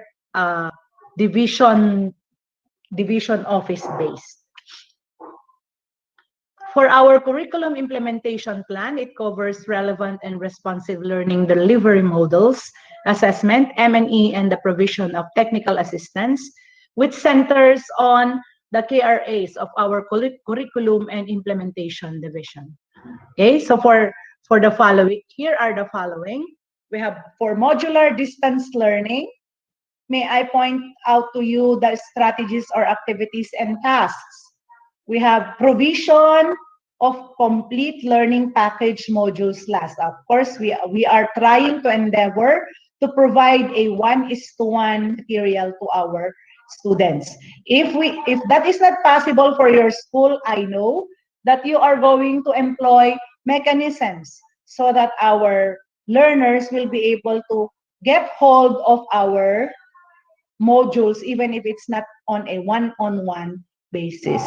Speaker 5: division office based. For our curriculum implementation plan, it covers relevant and responsive learning delivery models, assessment, M&E, and the provision of technical assistance, which centers on the KRAs of our curriculum and implementation division. Okay, so for the following, here are the following. We have for modular distance learning, may I point out to you the strategies or activities and tasks. We have provision of complete learning package modules last. Of course, we are trying to endeavor to provide a 1:1 material to our students. If that is not possible for your school, I know that you are going to employ mechanisms so that our learners will be able to get hold of our modules, even if it's not on a one-on-one basis.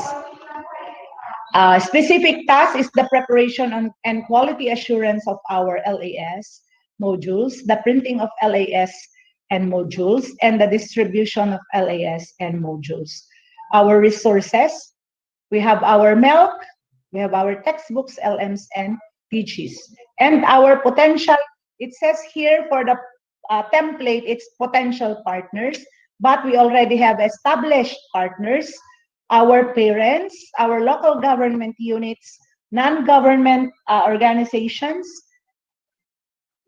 Speaker 5: Specific task is the preparation and quality assurance of our LAS modules, the printing of LAS and modules, and the distribution of LAS and modules. Our resources, we have our milk, we have our textbooks, LMs, and PGs. And our potential, it says here for the template, it's potential partners, but we already have established partners, our parents, our local government units, non-government organizations.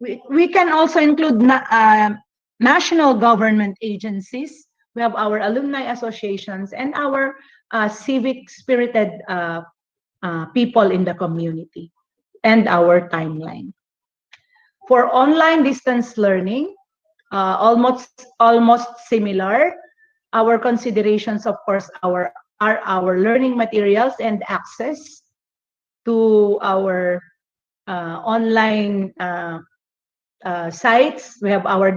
Speaker 5: We can also include national government agencies. We have our alumni associations and our civic-spirited people in the community, and our timeline. For online distance learning, almost similar. Our considerations, of course, are our learning materials and access to our online sites. We have our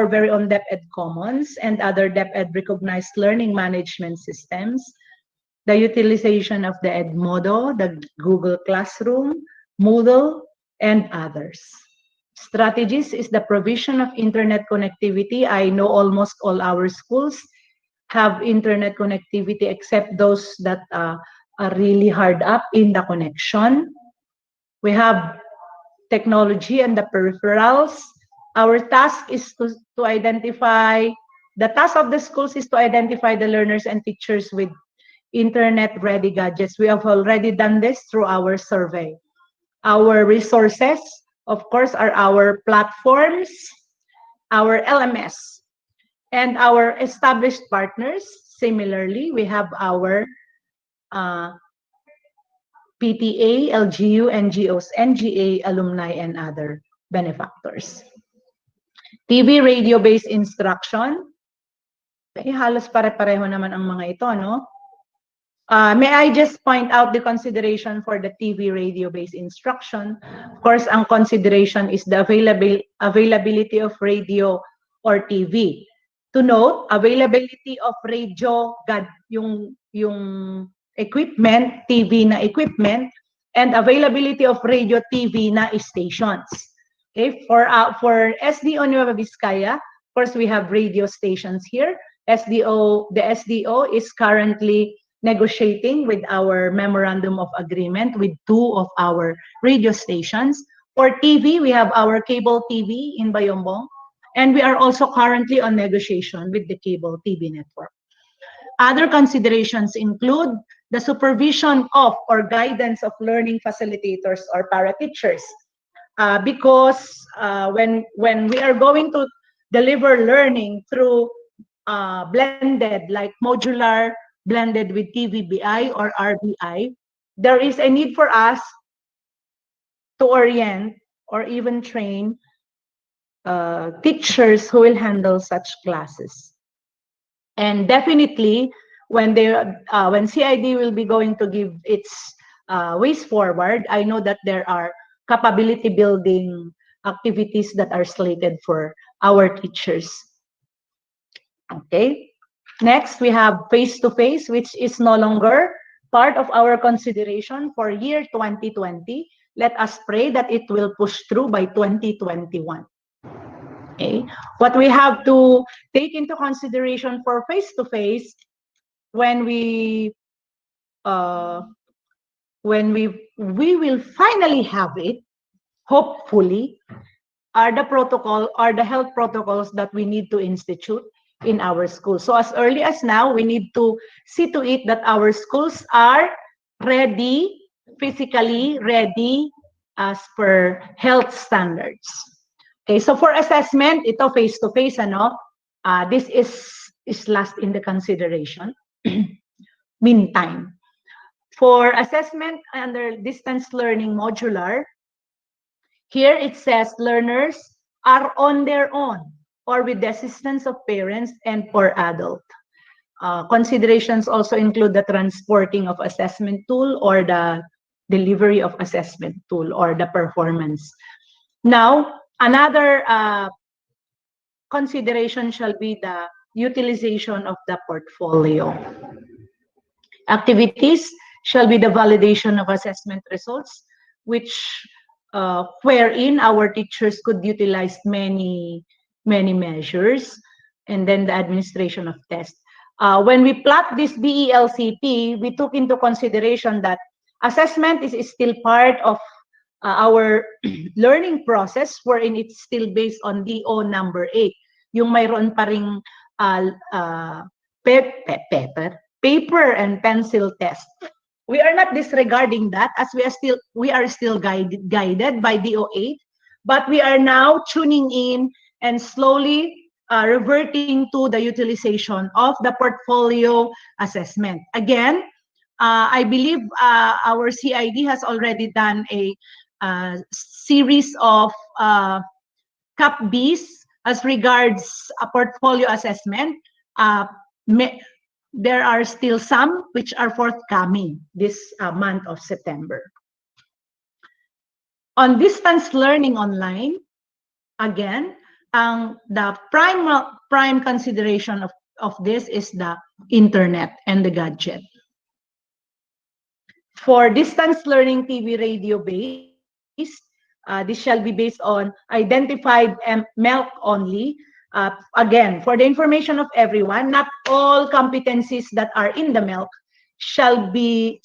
Speaker 5: very own Deped Commons and other Deped recognized learning management systems, the utilization of the Edmodo, the Google Classroom, Moodle, and others. Strategies is the provision of internet connectivity. I know almost all our schools have internet connectivity except those that are really hard up in the connection. We have technology and the peripherals. Our task is to identify, the task of the schools is to identify the learners and teachers with internet-ready gadgets. We have already done this through our survey. Our resources, of course, are our platforms, our LMS, and our established partners. Similarly, we have our PTA, LGU, NGOs, NGA, alumni, and other benefactors. TV, radio-based instruction. Okay, halos pare-pareho naman ang mga ito, no? May I just point out the consideration for the TV, radio-based instruction? Of course, ang consideration is the availability of radio or TV. To note, availability of radio, yung equipment, TV na equipment, and availability of radio, TV na stations. Okay, for SDO Nueva Vizcaya, of course, we have radio stations here. The SDO is currently negotiating with our memorandum of agreement with 2 of our radio stations. For TV, we have our cable TV in Bayombong, and we are also currently on negotiation with the cable TV network. Other considerations include the supervision of or guidance of learning facilitators or para-teachers. Because when we are going to deliver learning through blended, like modular, blended with TVBI or RBI, there is a need for us to orient or even train teachers who will handle such classes. And definitely, when CID will be going to give its ways forward, I know that there are capability building activities that are slated for our teachers. Okay. Next, we have face-to-face, which is no longer part of our consideration for year 2020. Let us pray that it will push through by 2021. Okay. What we have to take into consideration for face-to-face when we will finally have it, hopefully, are the health protocols that we need to institute in our schools. So as early as now, we need to see to it that our schools are ready, physically ready as per health standards. Okay, so for assessment, ito face-to-face, this is last in the consideration. Meantime, for assessment under distance learning modular, here it says learners are on their own or with the assistance of parents and or adult. Considerations also include the transporting of assessment tool or the delivery of assessment tool or the performance. Now, another consideration shall be the utilization of the portfolio. Activities shall be the validation of assessment results, which wherein our teachers could utilize many measures, and then the administration of tests. When we plot this BELCP, we took into consideration that assessment is still part of our learning process, wherein it's still based on DO number 8. Yung mayroon pa ring paper and pencil test. We are not disregarding that, as we are still guided by DO8, but we are now tuning in and slowly reverting to the utilization of the portfolio assessment. Again, I believe our CID has already done a series of CAP-Bs as regards a portfolio assessment. There are still some which are forthcoming this month of September. On distance learning online, again, the prime consideration of this is the internet and the gadget. For distance learning TV radio based, this shall be based on identified MELC only. Again, for the information of everyone, not all competencies that are in the MELC shall be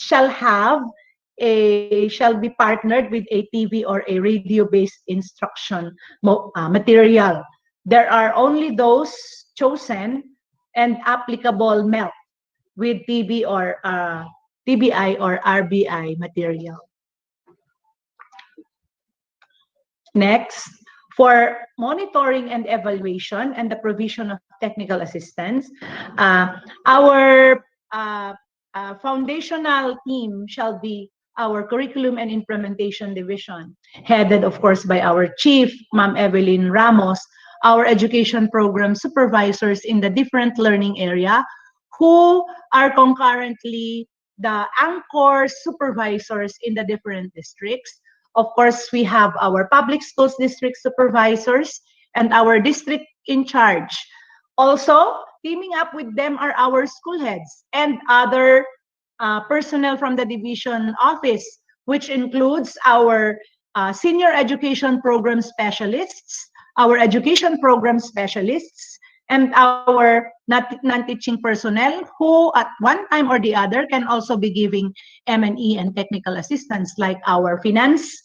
Speaker 5: partnered with a TV or a radio-based instruction material. There are only those chosen and applicable MELC with TBI or RBI material. Next, for monitoring and evaluation and the provision of technical assistance, our foundational team shall be our Curriculum and Implementation Division, headed, of course, by our Chief, Ma'am Evelyn Ramos, our education program supervisors in the different learning area, who are concurrently the anchor supervisors in the different districts. Of course, we have our public schools district supervisors and our district in charge. Also, teaming up with them are our school heads and other personnel from the division office, which includes our senior education program specialists, our education program specialists, and our non-teaching personnel who at one time or the other can also be giving M&E and technical assistance, like our finance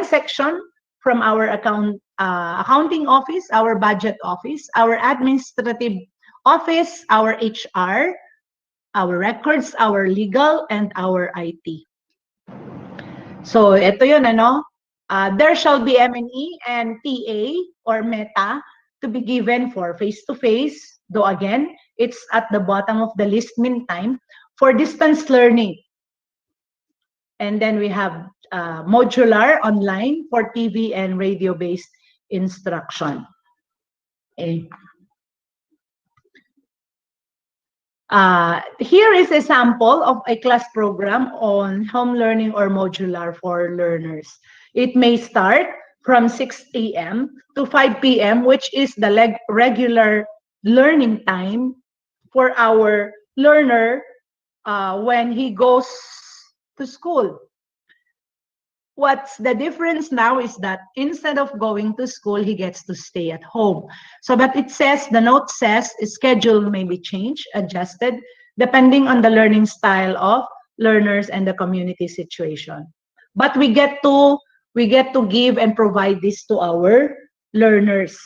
Speaker 5: section from our accounting office, our budget office, our administrative office, our HR, our records, our legal, and our IT. So ito yun, there shall be M&E and TA or META to be given for face-to-face, though again, it's at the bottom of the list meantime. For distance learning, And then we have modular online for TV and radio-based instruction. Okay. Here is a sample of a class program on home learning or modular for learners. It may start from 6 a.m. to 5 p.m., which is the regular learning time for our learner when he goes to school. What's the difference now is that instead of going to school, he gets to stay at home. So, but it says, the note says, schedule may be changed, adjusted, depending on the learning style of learners and the community situation. But we get to give and provide this to our learners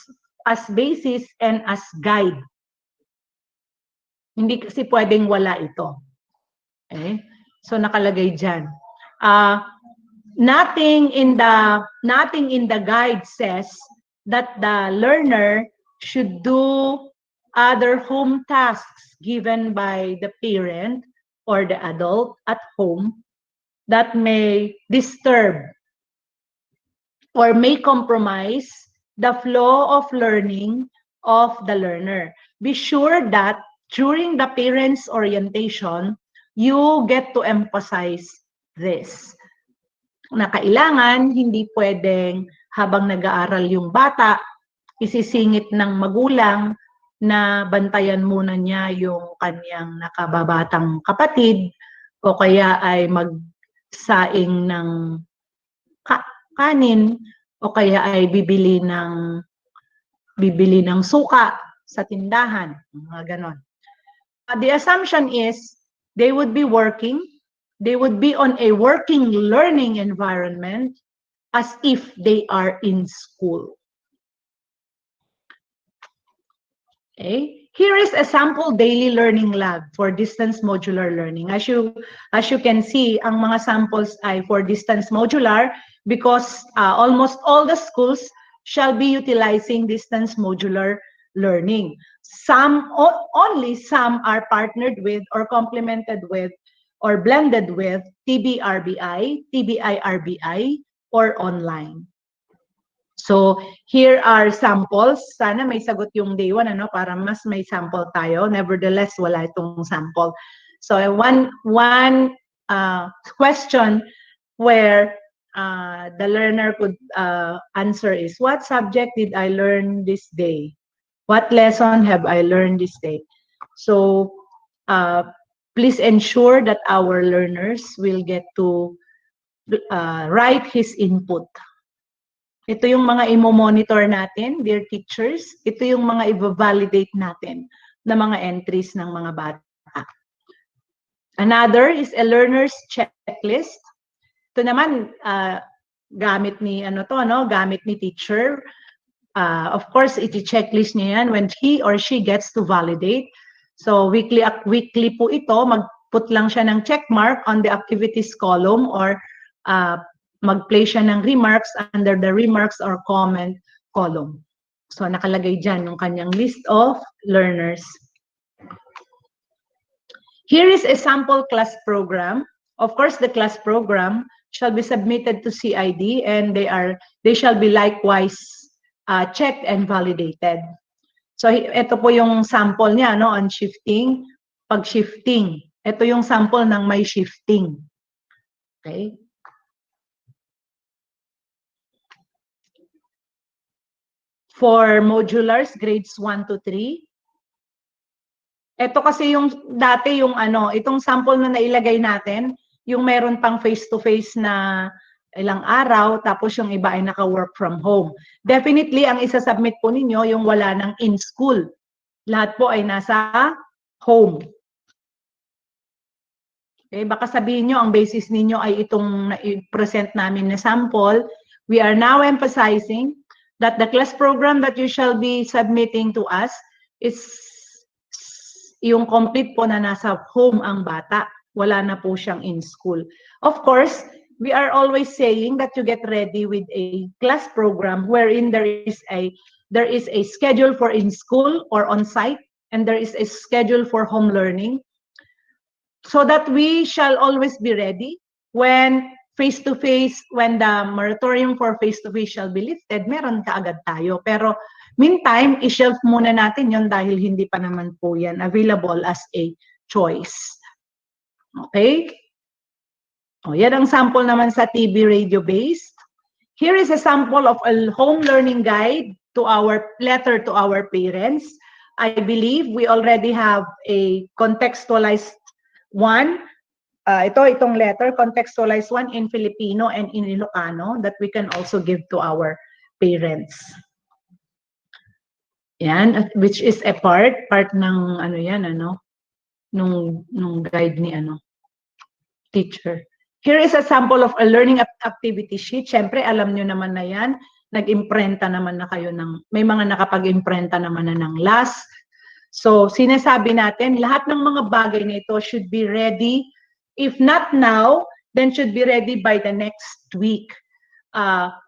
Speaker 5: as basis and as guide. Hindi kasi pwedeng wala ito. Okay? So, nakalagay dyan. Nothing in the guide says that the learner should do other home tasks given by the parent or the adult at home that may disturb or may compromise the flow of learning of the learner. Be sure that during the parents' orientation, you get to emphasize this. Na kailangan, hindi pwedeng habang nag-aaral yung bata, isisingit ng magulang na bantayan muna niya yung kanyang nakababatang kapatid o kaya ay magsaing ng kanin o kaya ay bibili ng suka sa tindahan, mga ganon. The assumption is they would be working. They would be on a working learning environment as if they are in school. Okay. Here is a sample daily learning lab for distance modular learning. As you can see, ang mga samples ay for distance modular because almost all the schools shall be utilizing distance modular learning. Only some are partnered with or complemented with or blended with TBRBI, TBIRBI, or online. So, here are samples. Sana may sagot yung day one, ano, para mas may sample tayo. Nevertheless, wala itong sample. So, one question where the learner could answer is, what subject did I learn this day? What lesson have I learned this day? So, please ensure that our learners will get to write his input. Ito yung mga imo-monitor natin, dear teachers. Ito yung mga i-validate natin na mga entries ng mga bata. Another is a learner's checklist. Ito naman, gamit ni teacher. Of course, iti-checklist niya yan when he or she gets to validate. So, weekly po ito, mag-put lang siya ng check mark on the activities column or mag-place siya ng remarks under the remarks or comment column. So, nakalagay dyan yung kanyang list of learners. Here is a sample class program. Of course, the class program shall be submitted to CID and they shall be likewise checked and validated. So, ito po yung sample niya, no, on shifting, pag-shifting. Ito yung sample ng may shifting. Okay? For modulars, grades 1 to 3. Ito kasi yung dati yung itong sample na nailagay natin, yung meron pang face-to-face na ilang araw, tapos yung iba ay naka-work from home. Definitely, ang isa-submit po ninyo, yung wala ng in-school. Lahat po ay nasa home. Okay, baka sabihin nyo, ang basis ninyo ay itong na-present namin na sample. We are now emphasizing that the class program that you shall be submitting to us is yung complete po na nasa home ang bata. Wala na po siyang in-school. Of course, we are always saying that you get ready with a class program wherein there is a schedule for in-school or on-site, and there is a schedule for home learning, so that we shall always be ready when when the moratorium for face-to-face shall be lifted, meron kaagad tayo. Pero meantime, i-shelf muna natin yon dahil hindi pa naman po yan available as a choice. Okay? O, yan ang sample naman sa TV radio-based. Here is a sample of a home learning guide to our letter to our parents. I believe we already have a contextualized one. Itong letter, contextualized one in Filipino and in Ilocano that we can also give to our parents. Yan, which is a part ng ano yan, nung guide ni teacher. Here is a sample of a learning activity sheet. Siyempre, alam nyo naman na yan. Nag-imprenta naman na kayo may mga nakapag-imprenta naman na ng last. So, sinasabi natin, lahat ng mga bagay na ito should be ready. If not now, then should be ready by the next week.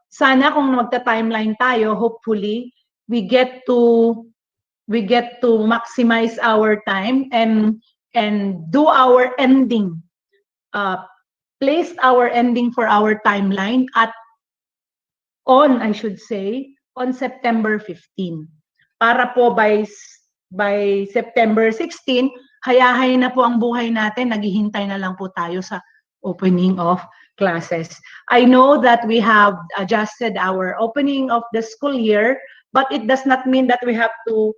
Speaker 5: Sana kung magta-timeline tayo, hopefully, we get to maximize our time and do our ending. Place our ending for our timeline on September 15. Para po by September 16, hayahay na po ang buhay natin, naghihintay na lang po tayo sa opening of classes. I know that we have adjusted our opening of the school year, but it does not mean that we have to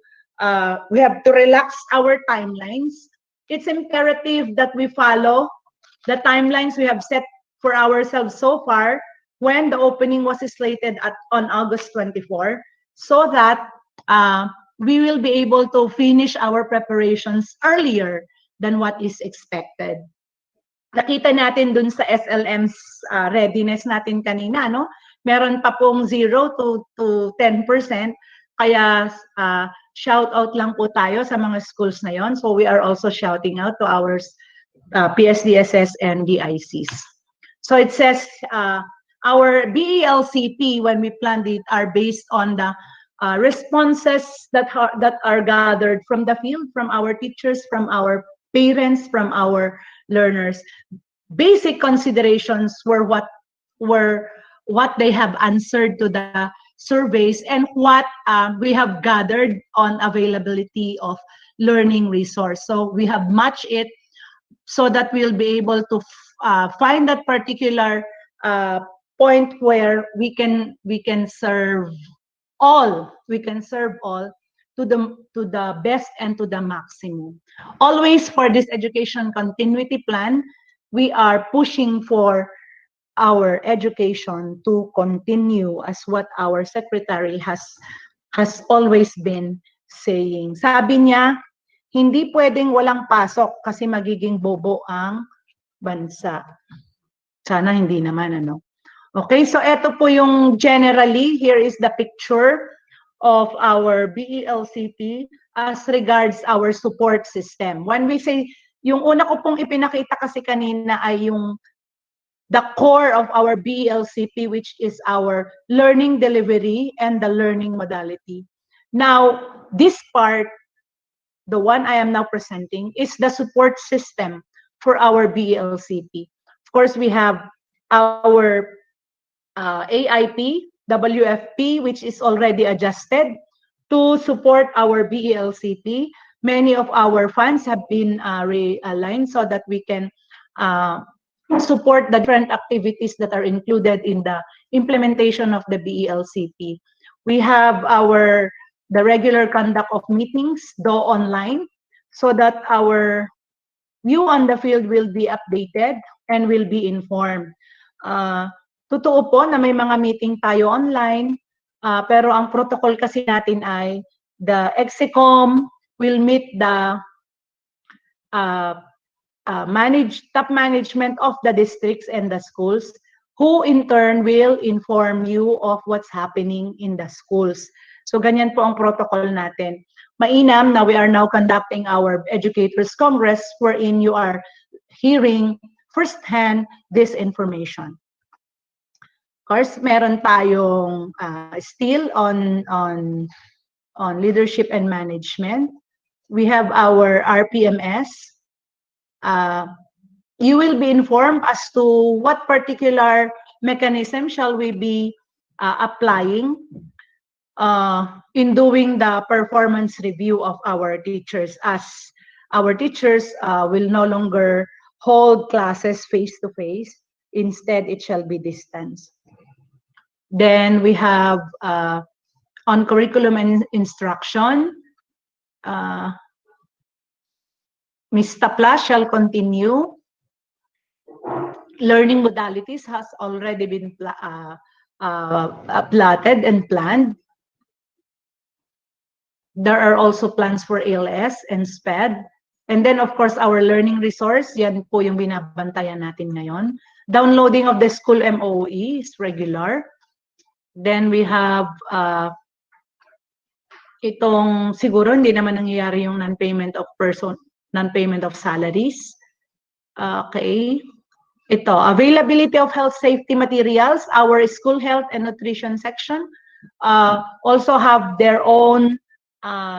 Speaker 5: relax our timelines. It's imperative that we follow the timelines we have set for ourselves so far when the opening was slated on August 24, so that we will be able to finish our preparations earlier than what is expected. Nakita natin dun sa SLM's readiness natin kanina, no? Meron pa pong 0 to 10%, kaya shout out lang po tayo sa mga schools na yon. So we are also shouting out to our PSDSS and DICs. So it says our BELCP, when we planned it, are based on the responses that are gathered from the field, from our teachers, from our parents, from our learners. Basic considerations were what they have answered to the surveys and what we have gathered on availability of learning resource. So we have matched it so that we'll be able to find that particular point where we can serve all. We can serve all to the best and to the maximum. Always for this education continuity plan, we are pushing for our education to continue as what our secretary has always been saying. Sabi niya, hindi pwedeng walang pasok kasi magiging bobo ang bansa. Sana hindi naman, Okay, so ito po yung generally, here is the picture of our BELCP as regards our support system. When we say, yung una ko pong ipinakita kasi kanina ay the core of our BELCP, which is our learning delivery and the learning modality. Now, this part, the one I am now presenting, is the support system for our BELCP. Of course, we have our AIP, WFP, which is already adjusted to support our BELCP. Many of our funds have been realigned so that we can support the different activities that are included in the implementation of the BELCP. We have the regular conduct of meetings, though online, so that our view on the field will be updated and will be informed. Totoo po na may mga meeting tayo online, pero ang protocol kasi natin ay the EXECOM will meet the top management of the districts and the schools, who in turn will inform you of what's happening in the schools. So ganyan po ang protocol natin. Mainam na we are now conducting our Educators Congress wherein you are hearing firsthand this information. Of course, meron tayong still on leadership and management. We have our RPMS. you will be informed as to what particular mechanism shall we be applying in doing the performance review of our teachers, as our teachers will no longer hold classes face-to-face. Instead, it shall be distance. Then we have on curriculum and instruction, Ms. Tapla shall continue. Learning modalities has already been plotted and planned. There are also plans for ALS and SPED. And then, of course, our learning resource, yan po yung binabantayan natin ngayon. Downloading of the school MOE is regular. Then we have itong siguro hindi naman nangyayari yung non-payment of salaries. Okay. Ito, availability of health safety materials. Our school health and nutrition section also have their own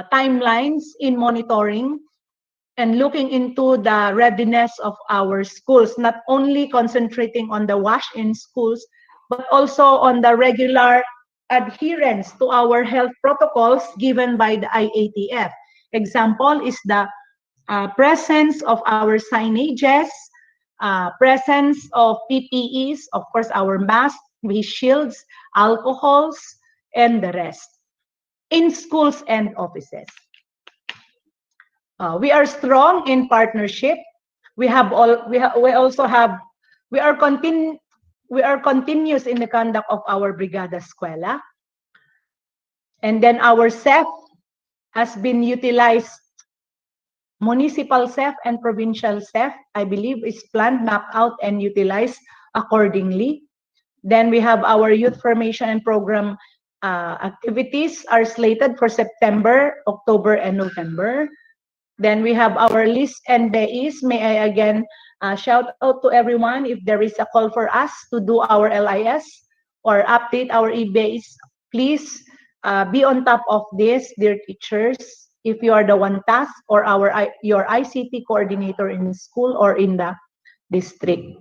Speaker 5: timelines in monitoring and looking into the readiness of our schools, not only concentrating on the wash-in schools, but also on the regular adherence to our health protocols given by the IATF. Example is the presence of our signages, presence of PPEs, of course, our masks, face shields, alcohols, and the rest in schools and offices. We are strong in partnership. We are continuous in the conduct of our Brigada Eskwela. And then our CEF has been utilized. Municipal CEF and provincial CEF, I believe, is planned, mapped out, and utilized accordingly. Then we have our youth formation and program activities are slated for September, October, and November. Then we have our list and days. May I again shout out to everyone if there is a call for us to do our LIS or update our e-base. Please be on top of this, dear teachers. If you are the one task or your ICT coordinator in school or in the district.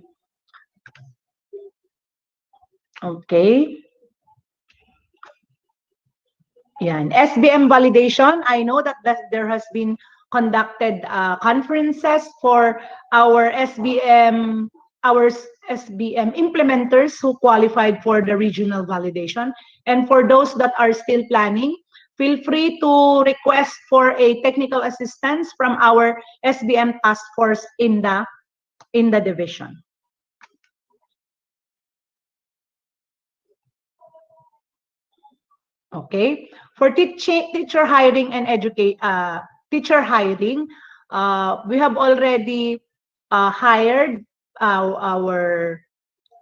Speaker 5: Okay. Yan. SBM validation. I know that there has been conducted conferences for our SBM implementers who qualified for the regional validation. And for those that are still planning, feel free to request for a technical assistance from our SBM task force in the division. Okay, for teacher hiring and teacher hiring, we have already hired our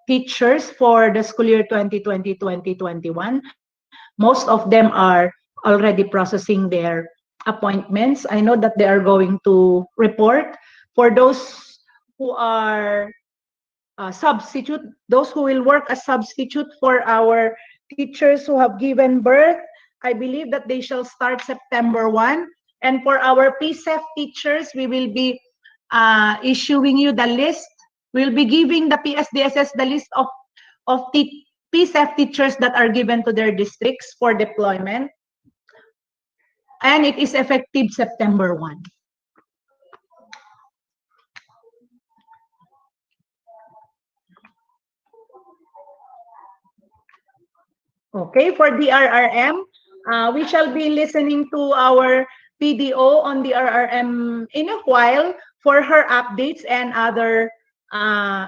Speaker 5: teachers for the school year 2020-2021. Most of them are already processing their appointments. I know that they are going to report. For those who are substitute, those who will work as substitute for our teachers who have given birth, I believe that they shall start September 1. And for our PSEF teachers, we will be issuing you the list. We'll be giving the PSDSS the list of PSEF teachers that are given to their districts for deployment. And it is effective September 1. Okay, for DRRM, we shall be listening to our PDO on DRRM in a while for her updates and other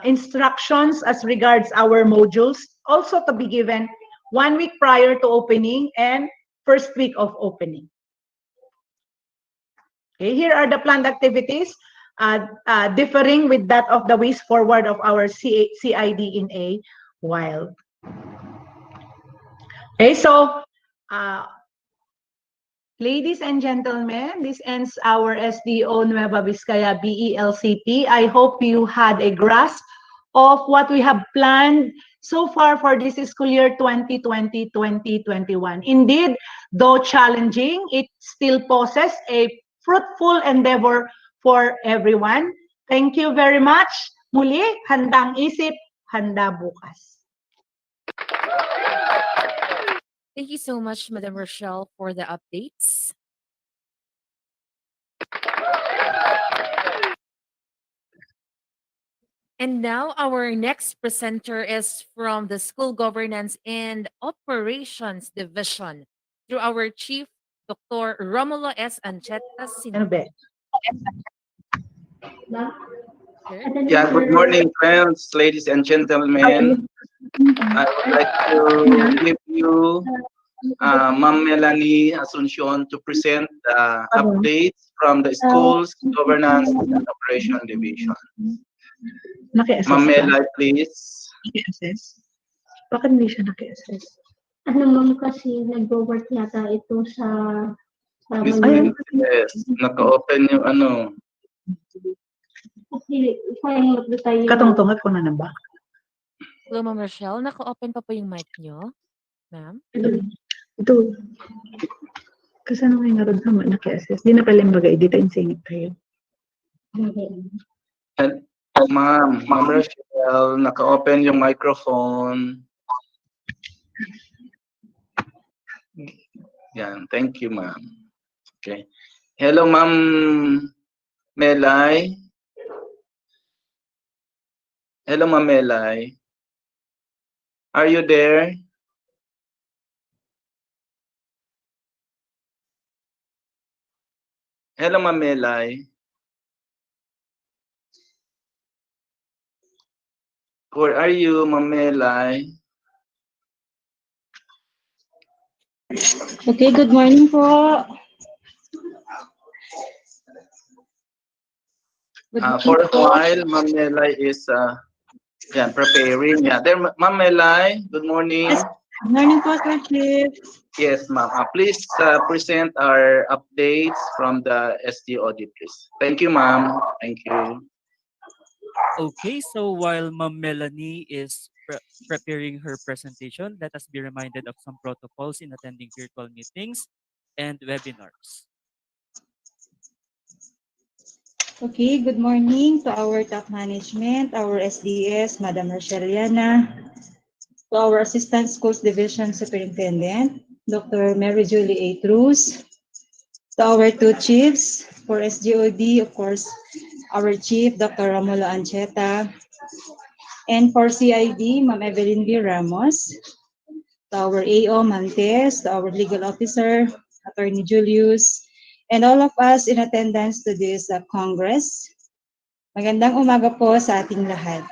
Speaker 5: instructions as regards our modules, also to be given 1 week prior to opening and first week of opening. Okay, here are the planned activities differing with that of the ways forward of our CID in a while. Okay, so ladies and gentlemen, this ends our SDO Nueva Vizcaya BELCP. I hope you had a grasp of what we have planned so far for this school year 2020-2021. Indeed, though challenging, it still poses a fruitful endeavor for everyone. Thank you very much. Muli, handang isip, handa bukas.
Speaker 3: Thank you so much, Madam Rochelle, for the updates. And now our next presenter is from the School Governance and Operations Division through our Chief, Dr. Romulo S. Ancheta.
Speaker 5: Ano ba?
Speaker 1: Yeah, good morning, friends, ladies and gentlemen. I would like to give you Ma'am Melanie Asuncion to present the updates from the Schools Governance and Operation Division.
Speaker 5: Naki-assess
Speaker 1: Ma'am
Speaker 5: ka?
Speaker 1: Melanie, please.
Speaker 5: Naki-assess? Bakit hindi siya naki-assess?
Speaker 7: Ano ma'am kasi nag-work yata ito sa
Speaker 1: Miss
Speaker 5: Ayun.
Speaker 1: Princess, naka-open yung ano.
Speaker 7: kasi sayang mag-retire.
Speaker 5: Katungtungat ko na ba?
Speaker 3: Hello, Ma'am Rochelle. Naka-open pa po yung mic nyo, ma'am.
Speaker 5: Ito. Kasi ano nga nga sa naki-assess? Di na pala yung baga-edita insingit tayo.
Speaker 1: And Ma'am Rochelle, naka-open yung microphone. Yan, thank you, ma'am. Okay. Hello, Ma'am Melay. Hello, Ma'am Melay. Are you there? Hello, Ma'am Melay. Where are you, Ma'am Melay?
Speaker 7: Okay, good morning po.
Speaker 1: For a while, Ma'am Melay is yan, preparing. Yeah, there, Ma'am Melay, good morning.
Speaker 7: Good morning po, Sir Chief.
Speaker 1: Yes, ma'am. Please present our updates from the SDOD, please. Thank you, ma'am. Thank you.
Speaker 2: Okay, so while Ma'am Melanie is preparing her presentation, let us be reminded of some protocols in attending virtual meetings and webinars.
Speaker 7: Okay, good morning to our top management, our SDS, Madam Rocheliana, to our Assistant Schools Division Superintendent, Dr. Mary Julie A. Cruz, to our two chiefs for SGOD, of course, our chief, Dr. Romulo Ancheta, and for CID, Ma'am Evelyn B. Ramos, to our AO, Ma'am Tess, to our legal officer, Attorney Julius, and all of us in attendance to this Congress. Magandang umaga po sa ating lahat.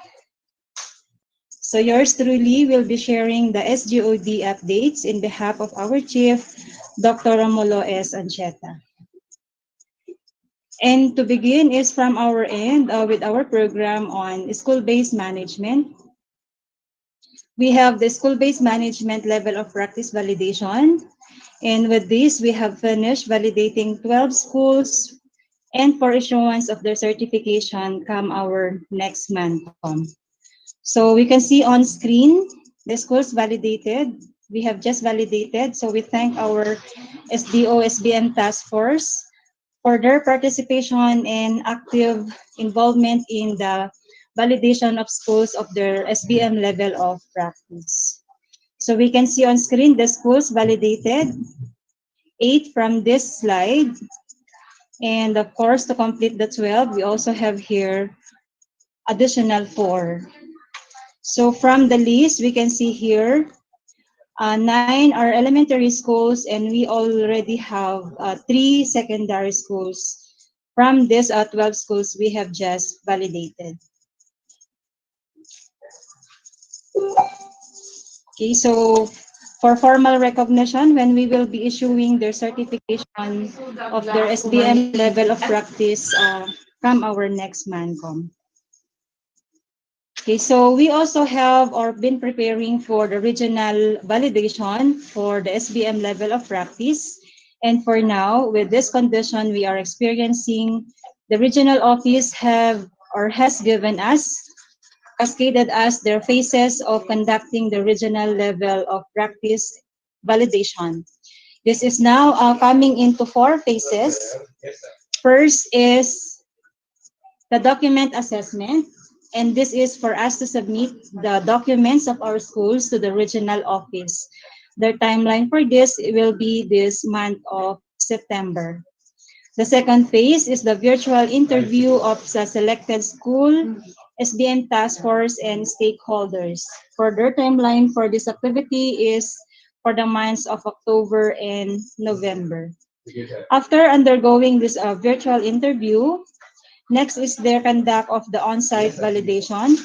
Speaker 7: So yours truly will be sharing the SGOD updates in behalf of our chief, Dr. Romulo S. Ancheta. And to begin is from our end with our program on school-based management. We have the school-based management level of practice validation. And with this, we have finished validating 12 schools and for issuance of their certification come our next month. So we can see on screen the schools validated. We have just validated. So we thank our SDO, SBM task force for their participation and active involvement in the validation of schools of their SBM level of practice. So we can see on screen the schools validated, 8 from this slide. And of course, to complete the 12, we also have here additional 4. So from the list, we can see here, 9 are elementary schools, and we already have 3 secondary schools. From these 12 schools, we have just validated. Okay, so for formal recognition, when we will be issuing their certification of their SBM level of practice from our next MANCOM. Okay, so we also have or been preparing for the regional validation for the SBM level of practice. And for now, with this condition we are experiencing, the regional office have or has given us, cascaded us their phases of conducting the regional level of practice validation. This is now coming into 4 phases. First is the document assessment. and this is for us to submit the documents of our schools to the regional office. Their timeline for this will be this month of September. The second phase is the virtual interview of the selected school, SBM task force, and stakeholders. For their timeline for this activity is for the months of October and November. After undergoing this virtual interview, next is their conduct of the on-site validation,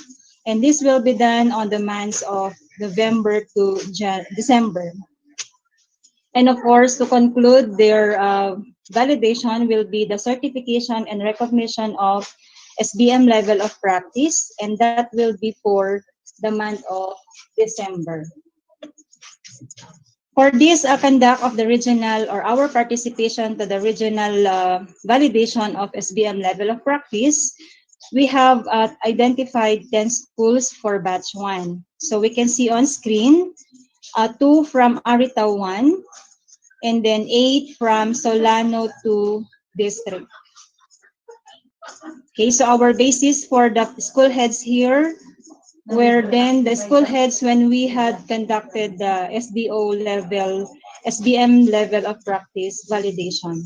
Speaker 7: and this will be done on the months of November to December. And of course, to conclude, their validation will be the certification and recognition of SBM level of practice, and that will be for the month of December. For this conduct of the regional or our participation to the regional validation of SBM level of practice, we have identified 10 schools for batch 1. So we can see on screen, 2 from Arita 1, and then 8 from Solano 2 district. Okay, so our basis for the school heads here were then the school heads when we had conducted the SBM level of practice validation.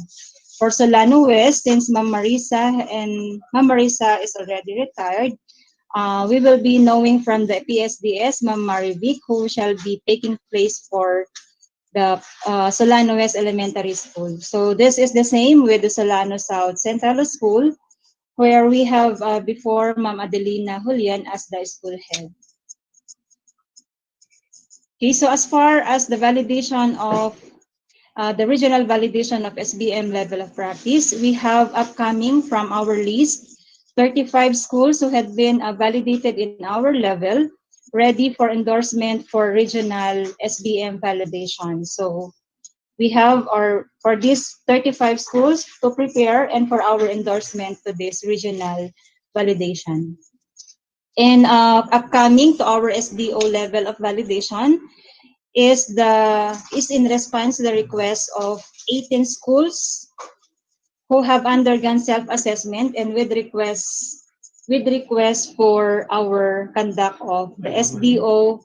Speaker 7: For Solano West, since Ma'am Marisa is already retired, we will be knowing from the PSDS, Ma'am Marivic, who shall be taking place for the Solano West Elementary School. So this is the same with the Solano South Central School, where we have before Ma'am Adelina Julian as the school head. Okay, so as far as the validation of the regional validation of SBM level of practice, we have upcoming from our list 35 schools who had been validated in our level, ready for endorsement for regional SBM validation. So we have for these 35 schools to prepare and for our endorsement to this regional validation. And upcoming to our SDO level of validation is in response to the request of 18 schools who have undergone self-assessment and with request for our conduct of the SDO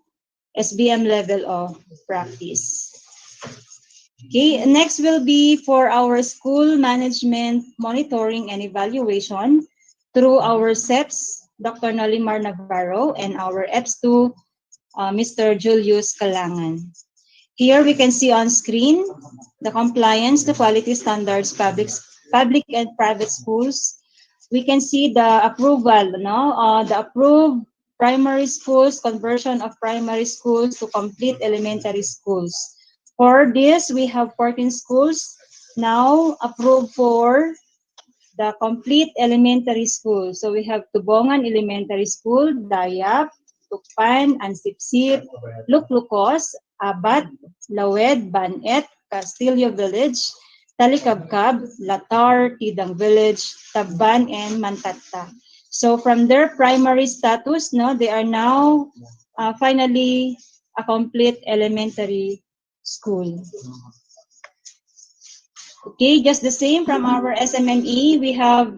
Speaker 7: SBM level of practice. Okay, next will be for our school management monitoring and evaluation through our SEPs, Dr. Nolimar Navarro, and our EPS2, Mr. Julius Kalangan. Here we can see on screen the compliance to quality standards public and private schools. We can see the approval, the approved primary schools, conversion of primary schools to complete elementary schools. For this, we have 14 schools now approved for the complete elementary school. So we have Tubongan Elementary School, Dayap, Tukpan, Ansipsip, Luklukos, Abat, Lawed, Banet, Castillo Village, Talikabkab, Latar, Tidang Village, Taban, and Mantata. So from their primary status, they are now finally a complete elementary school. Okay, just the same from our SMME, we have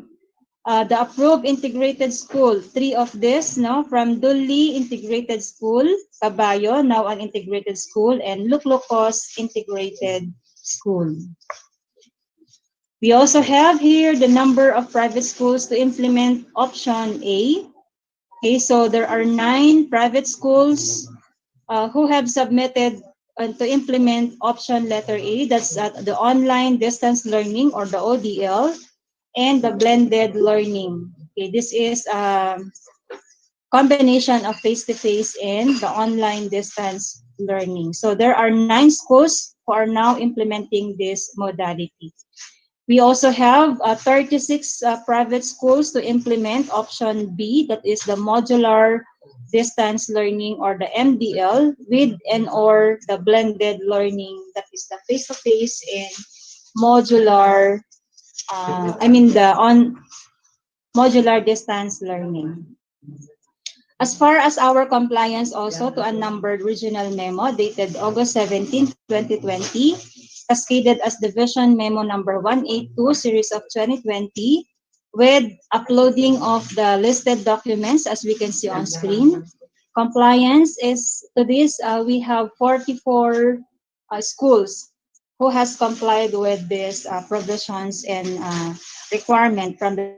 Speaker 7: the approved integrated school, 3 of this, from Duli Integrated School, Caballo, now an integrated school, and Luklukos Integrated School. We also have here the number of private schools to implement option A. Okay, so there are 9 private schools who have submitted to implement option letter A, that's the online distance learning or the ODL, and the blended learning. Okay, this is a combination of face-to-face and the online distance learning. So there are 9 schools who are now implementing this modality. We also have 36 private schools to implement option B, that is the modular distance learning or the MDL with and or the blended learning, that is the face-to-face and modular, modular distance learning. As far as our compliance also to unnumbered regional memo dated August 17, 2020, cascaded as Division Memo number 182, Series of 2020, with uploading of the listed documents as we can see on screen. Compliance is to this, we have 44 schools who has complied with these provisions and requirement from the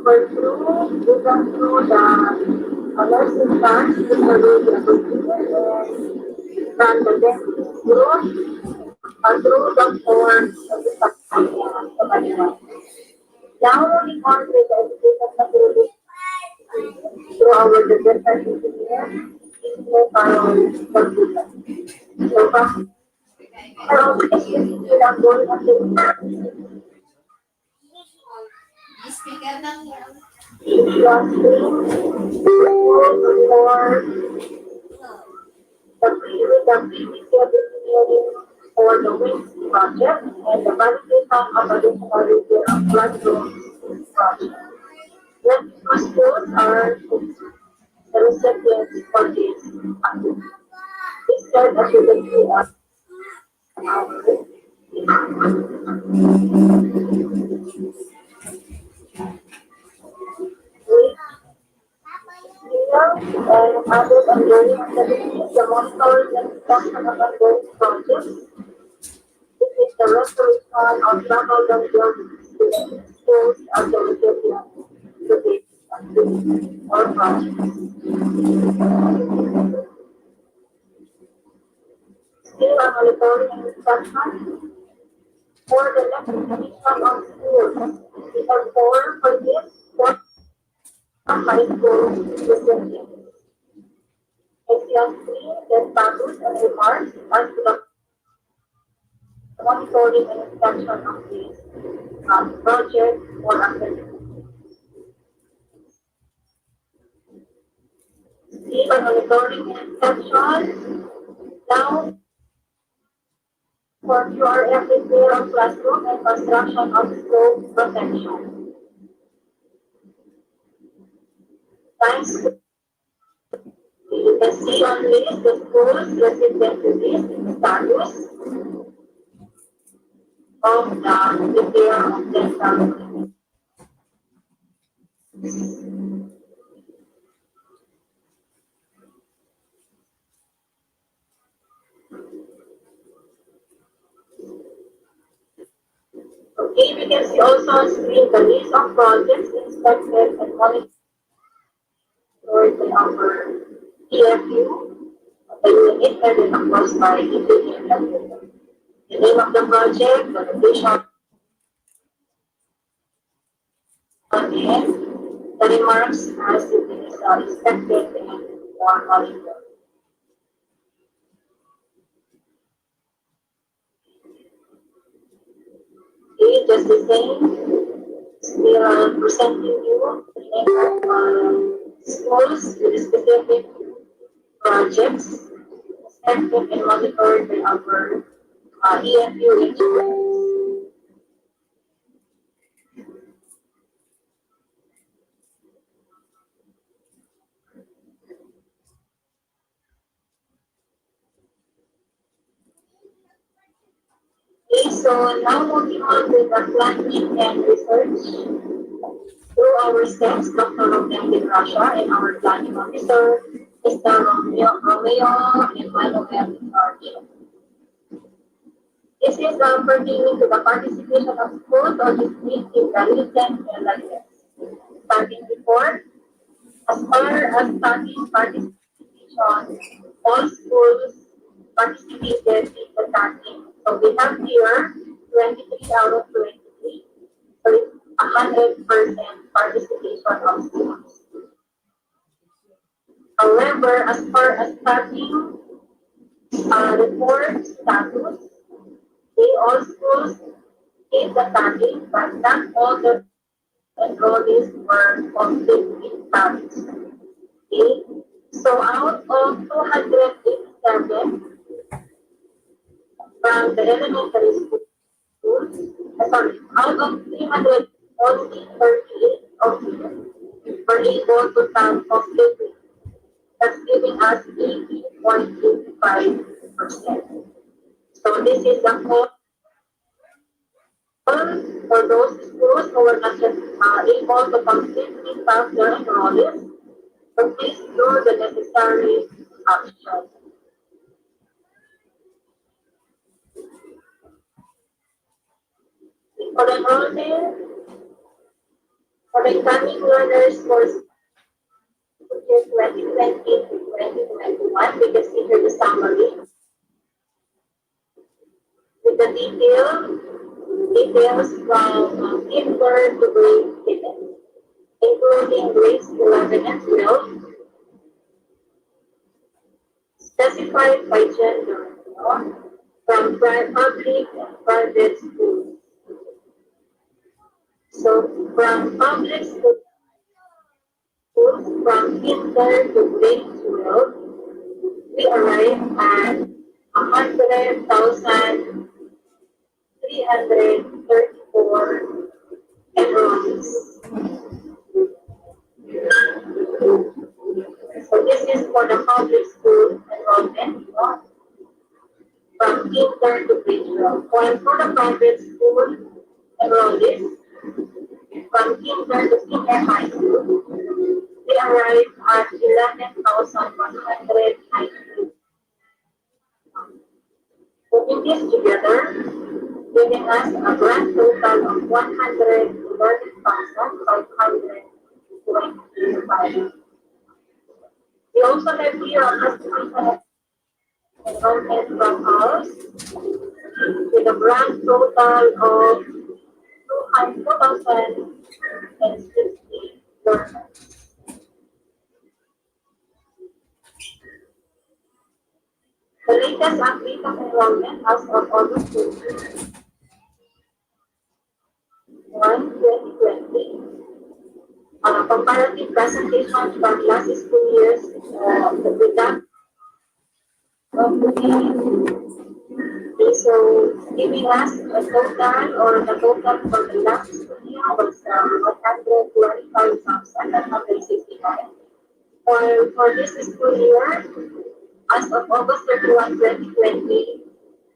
Speaker 8: For through, we come through the nursing class, we study the procedure and the dentist group, through the course of the subject. Now moving on with the education facility through our different engineer, engineer computer. So, from this is the going of for the previous engineering for the WINS project and the validation of additional repair of classroom project. When schools are the recipients for this activity. This third activity of and others ongoing activities, the monitoring and inspection of ongoing projects. This is the restoration of troubled and built schools as the recipient to this activity or project. Still on monitoring and inspection for the next edition of schools. We have four for this, four high school recipients. Exactly the status and remarks as to the monitoring and inspection of the project or activity. Still on monitoring and inspection, now for QRF repair of classroom and construction of school protection. Thanks to you can see on list the schools resident to this in the status of the repair of dental. Okay, we can see also on screen the list of projects inspected and monitored by our EFU, the unit headed of course by Isip and the name of the project, the location, and the remarks as it is inspected and or monitored. just the same. We are presenting you the name of schools with specific projects expected and monitored by our EFU engineers. Okay, so now moving on with the planning and research. Through our steps, Dr. Romeo de Gracia and our planning officer, Mr. Romeo Emmanuel in charge. This is pertaining to the participation of schools or districts in the recent elections. Starting before, as far as starting participation, all schools participated in the starting. So we have here 23 out of 23. So it's 100% participation of schools. However, as far as starting report status, they all schools gave the starting, but not all the enrollees were completely started. Okay? So out of 287 from the elementary schools, out of 300, only 38 of them were able to start completely. That's giving us 80.85%. So this is the call for those schools who were not just able to completely start their enrollees. So please do the necessary action. For enrollment, for incoming learners for year 2020 to 2021, we can see here the summary with the details from kinder to grade 10, including grades 11 and 12, specified by gender, from public and private schools. So from public schools, from kinder to grade 12, we arrive at 100,334 enrollees. So this is for the public school enrollment, from kinder to grade 12. While for the private school enrollees, from kinder to senior high school, we arrive at 11,190. Putting this together, giving us a grand total of 111,525. We also have here a estimation enrollment from us with a grand total of 2,060 learners. The latest update of enrollment as of August 1, 2020, comparative presentation from last school years, the result of the so giving us a total or the total for the last school year was 125,969. For this school year, as of August 31, 2020,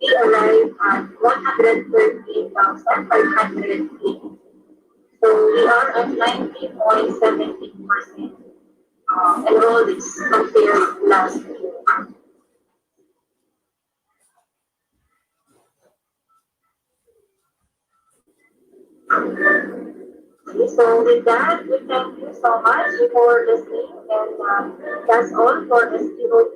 Speaker 8: we arrived at 113,580. So we are at 90.17% enrollees compared last year. Okay, so with that, we thank you so much for listening, and that's all for STOT.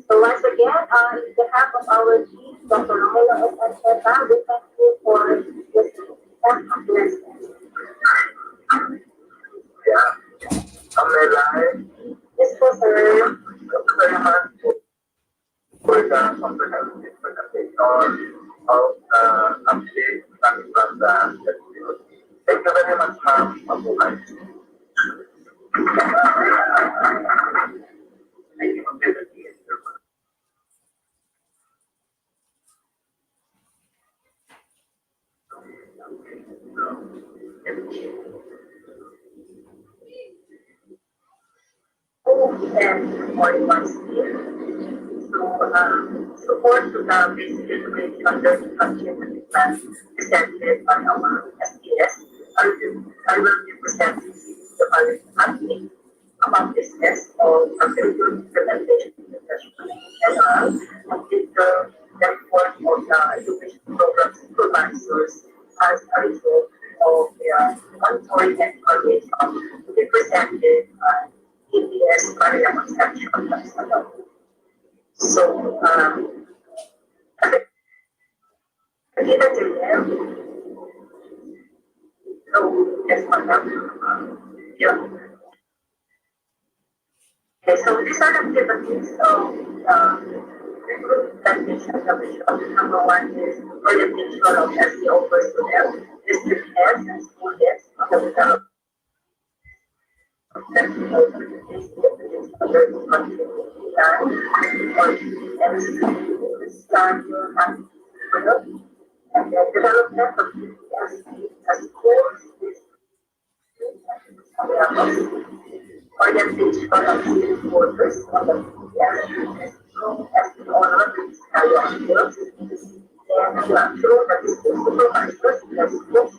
Speaker 8: So once again, on behalf of our chief, Dr. Romeo S. Ancheta, we thank you for listening. Have a blessed day.
Speaker 9: Yeah. Live.
Speaker 8: Yes, po, sir.
Speaker 9: Thank you very much for the comprehensive presentation of the update
Speaker 8: 41 scheme to support to the basic education learning continuity plan presented by our SDS. I will be presenting the following update about this test of curriculum implementation general and the report of the education program supervisors as a result of their monitoring and evaluation to be presented by EPS Maria section. So, given to them, so yes, madam, yeah. Okay, so these are the activities of recruitment presentation. Number one is orientation of SEO personnel, district heads and school heads on the without and the development of PPS as schools orientation of stakeholders on the PPS as the owner of skills and through the school supervisors, the schools,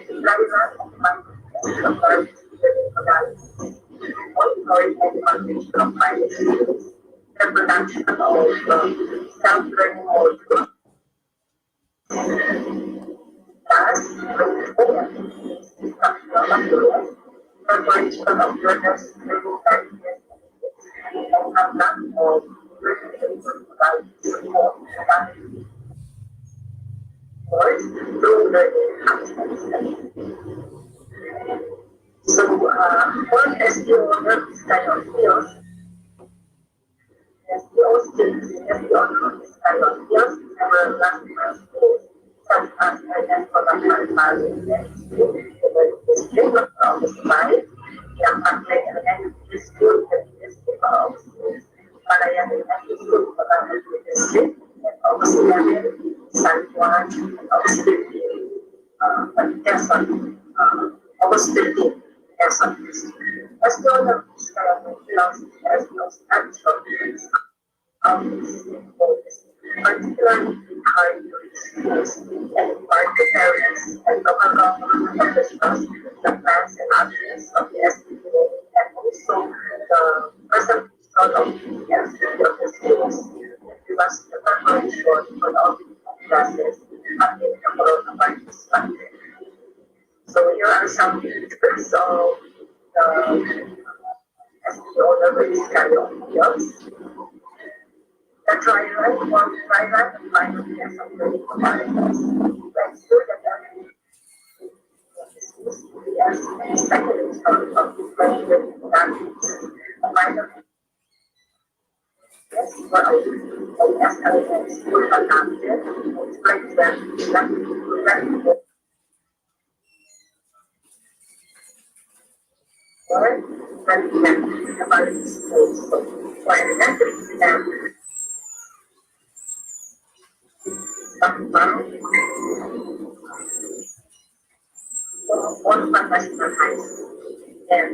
Speaker 8: guidelines and monitoring analysis, monitoring and evaluation of private schools, the production of self-learning modules. Thus, instructional materials, preparation of learners, learning practices, and conduct of learning support course through learning actions. So, for SEO learning style of skills, SEO skills, SEO learning style of skills, several classical schools such as identifying values and district of slide, yang pakai elementary school, district of schools, para yang elementary school, district, and also San Juan, Quezon, almost 15 Quezon district. As well as particularly hard to schools and party parents and local government officials, the plans and actions of the SDA and also the present of the schools give us the preparation for the classes and the coronavirus pandemic. So here are some pictures of the SDO level kind of fields. The dry run or dry run and final test of the requirements. Let's do the yes, second installment of the graduate language. The final yes, for SLS will adapted, explain them, or recommend about the schools. For elementary exam, one professional high school and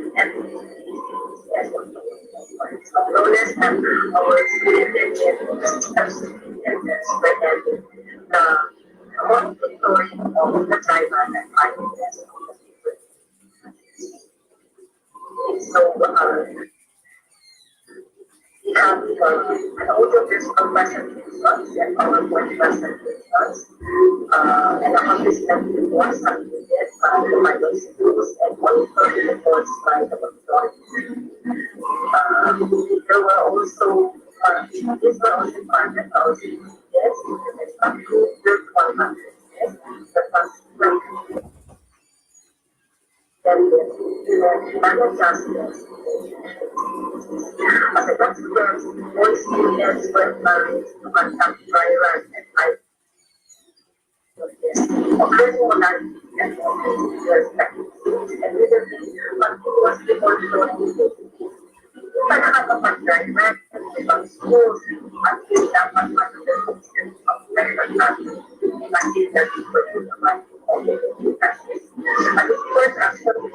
Speaker 8: yes, no less than our student and the monitoring of the driver and finance of the people. So, we have an audio visual presentations and PowerPoint presentations and accomplishment reports submitted by the pilot schools and monitoring reports by the authority. There were also, these were also partner housing, yes, and virtual matrices, the consequent adjustments. As a consequence, all students were encouraged to conduct dry runs and occurring modalities and respective schools and leadership continuously monitoring para nakakapag-dry run and ibang schools until dapat mag-deduction of record classes until the people naman of the classes. And of course, actually,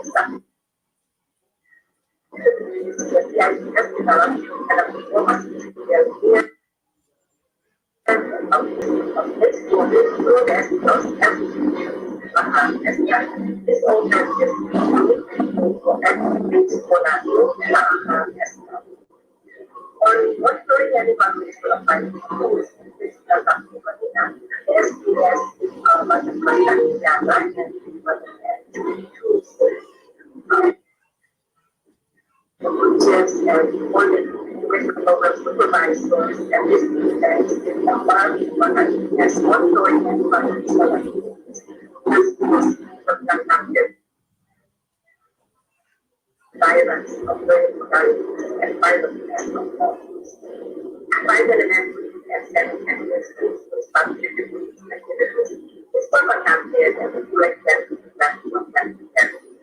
Speaker 8: The ideas developed and the Bukas here of this movement through the ethos and this alternative and principle na or what story anyone is to apply to this SBS butterfly and Java and yes, and wanted with program supervisors and this students in the party as one story anyone is as conducted violence of learning modalities and violence of laws. Private and semi-active responsibilities is for conducted and reflected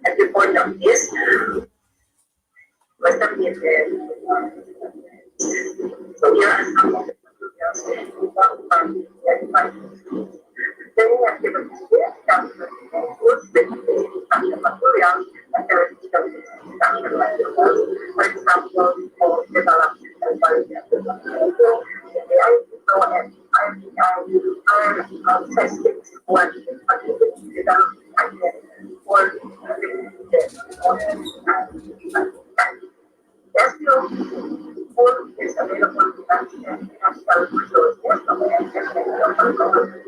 Speaker 8: and report of this was submitted. So here are some of the materials from the many activities that include the materials and theoretical discussion materials, for example, for development and quality of the material. The IPO and IPI are testing what activities development for SEO is available to us and national resources of the government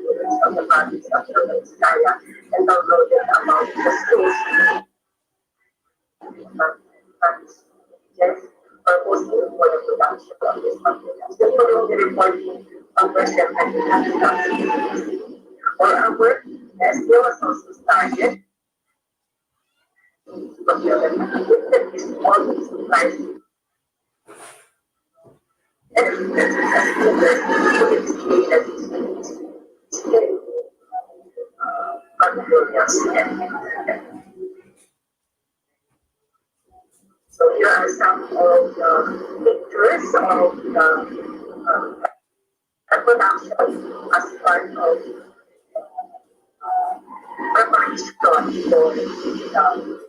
Speaker 8: of the parties of the Australia and downloaded about the schools. Yes, purposely for the production of this material. So following the reporting of Russian and for our work, SEO was also started from the is always priced so here are some of the pictures of the production as part of preparation for the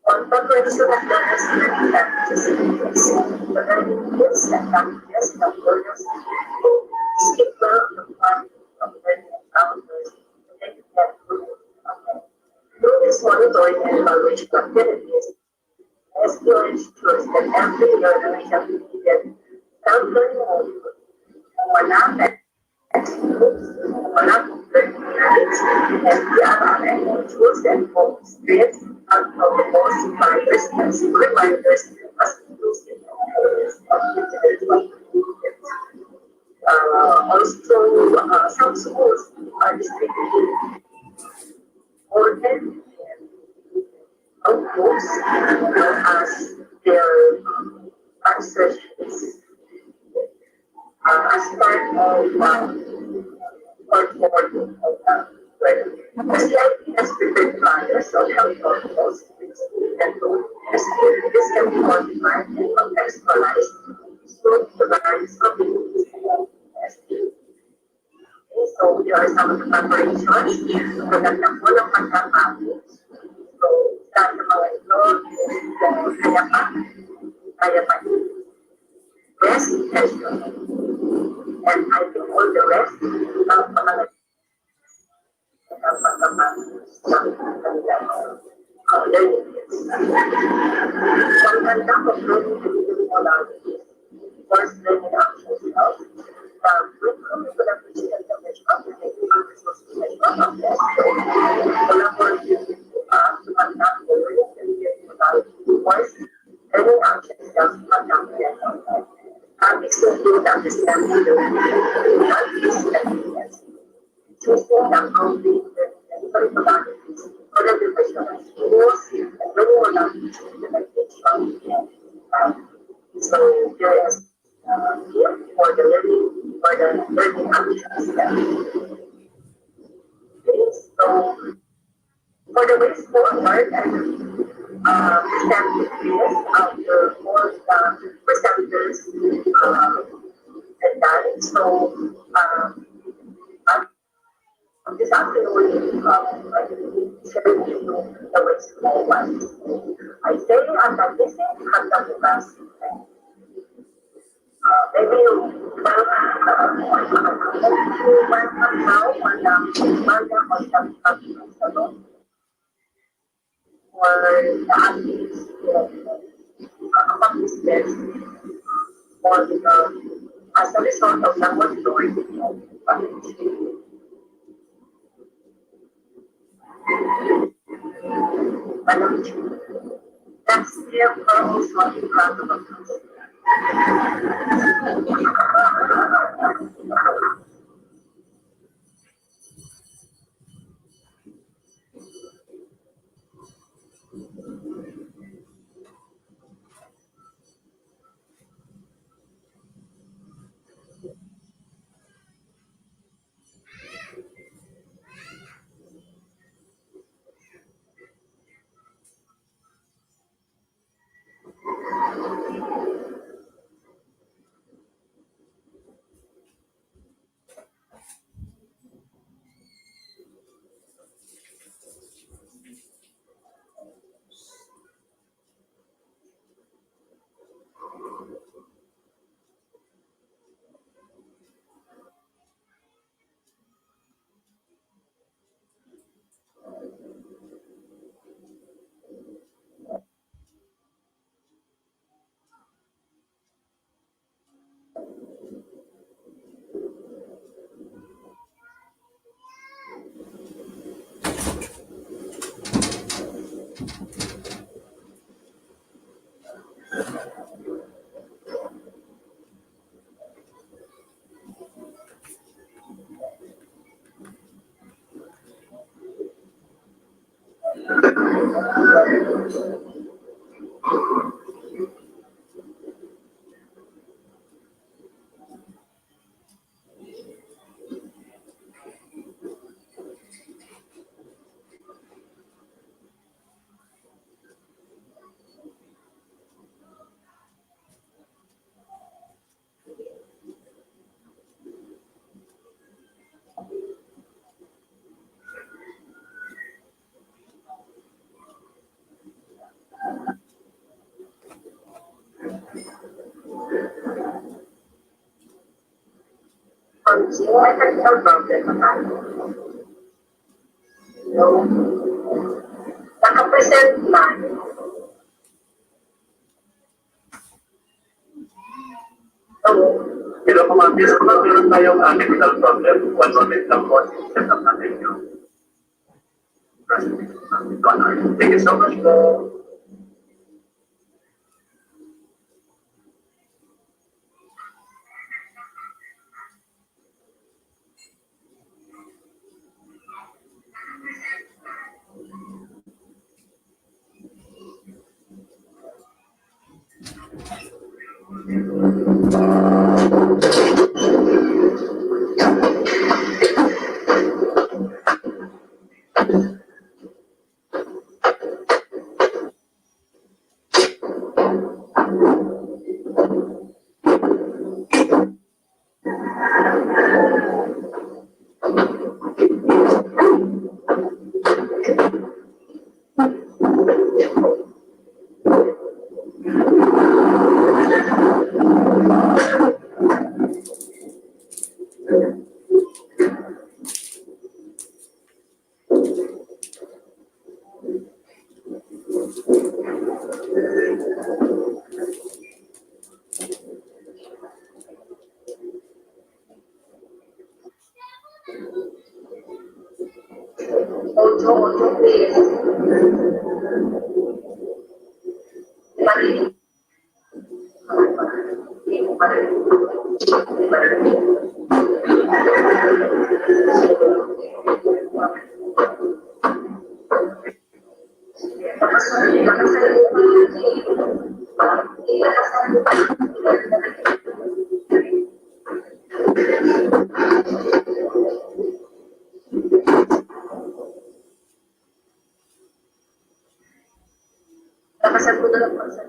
Speaker 8: on preparation of the investment practices, the learning gifts and practices of learners who skipper the part of learning encounters to take them through this monitoring and evaluation activities. SEO ensures that every learner is updated self-learning mode wala learning habits and the other tools and forms creates out of the most reminders and reminders as tools in also, some schools are distributing more than outputs as their sessions as part of portfolio of the SEIP has prepared planners on how to propose and to this can be modified and contextualized to the various communities. So here are some of the preparations. Maganda po ng pagkakapit. So, sa mga ito, kaya pa. Rest intention. And I think all the rest, mga learning kids. So, ang ganda ko learning modalities, first learning actions health, curriculum implementation and development of human resources of the collaborative to conduct the learning modalities, first learning actions health, conduct topics include understanding the modalities and choosing the appropriate delivery modalities for the professional schools and learning modalities implementation. So here is here for the learning actions. Okay, so for the ways forward, I will present this after all the presenters and done. So this afternoon, I will share with you the ways Isip, Handa, Bukas. Maybe you welcome now, Handang, Handang, or some salon for the athletes about this test or as a result of the work doing that's still also in front of us. Geometrical problem naman. So, nakapresent man. So, hello mga miss, kung meron tayong technical problem, one moment lang po, set up natin yung presentation. Thank you so much po. Auto please. Nakasan ko na lang po sa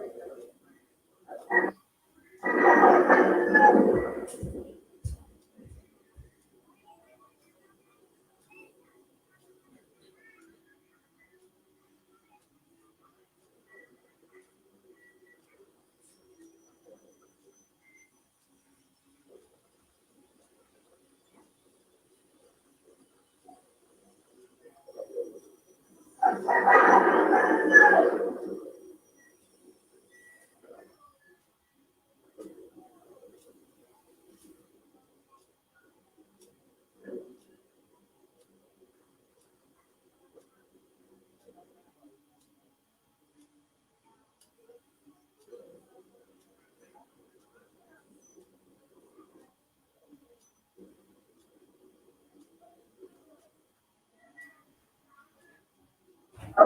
Speaker 8: Main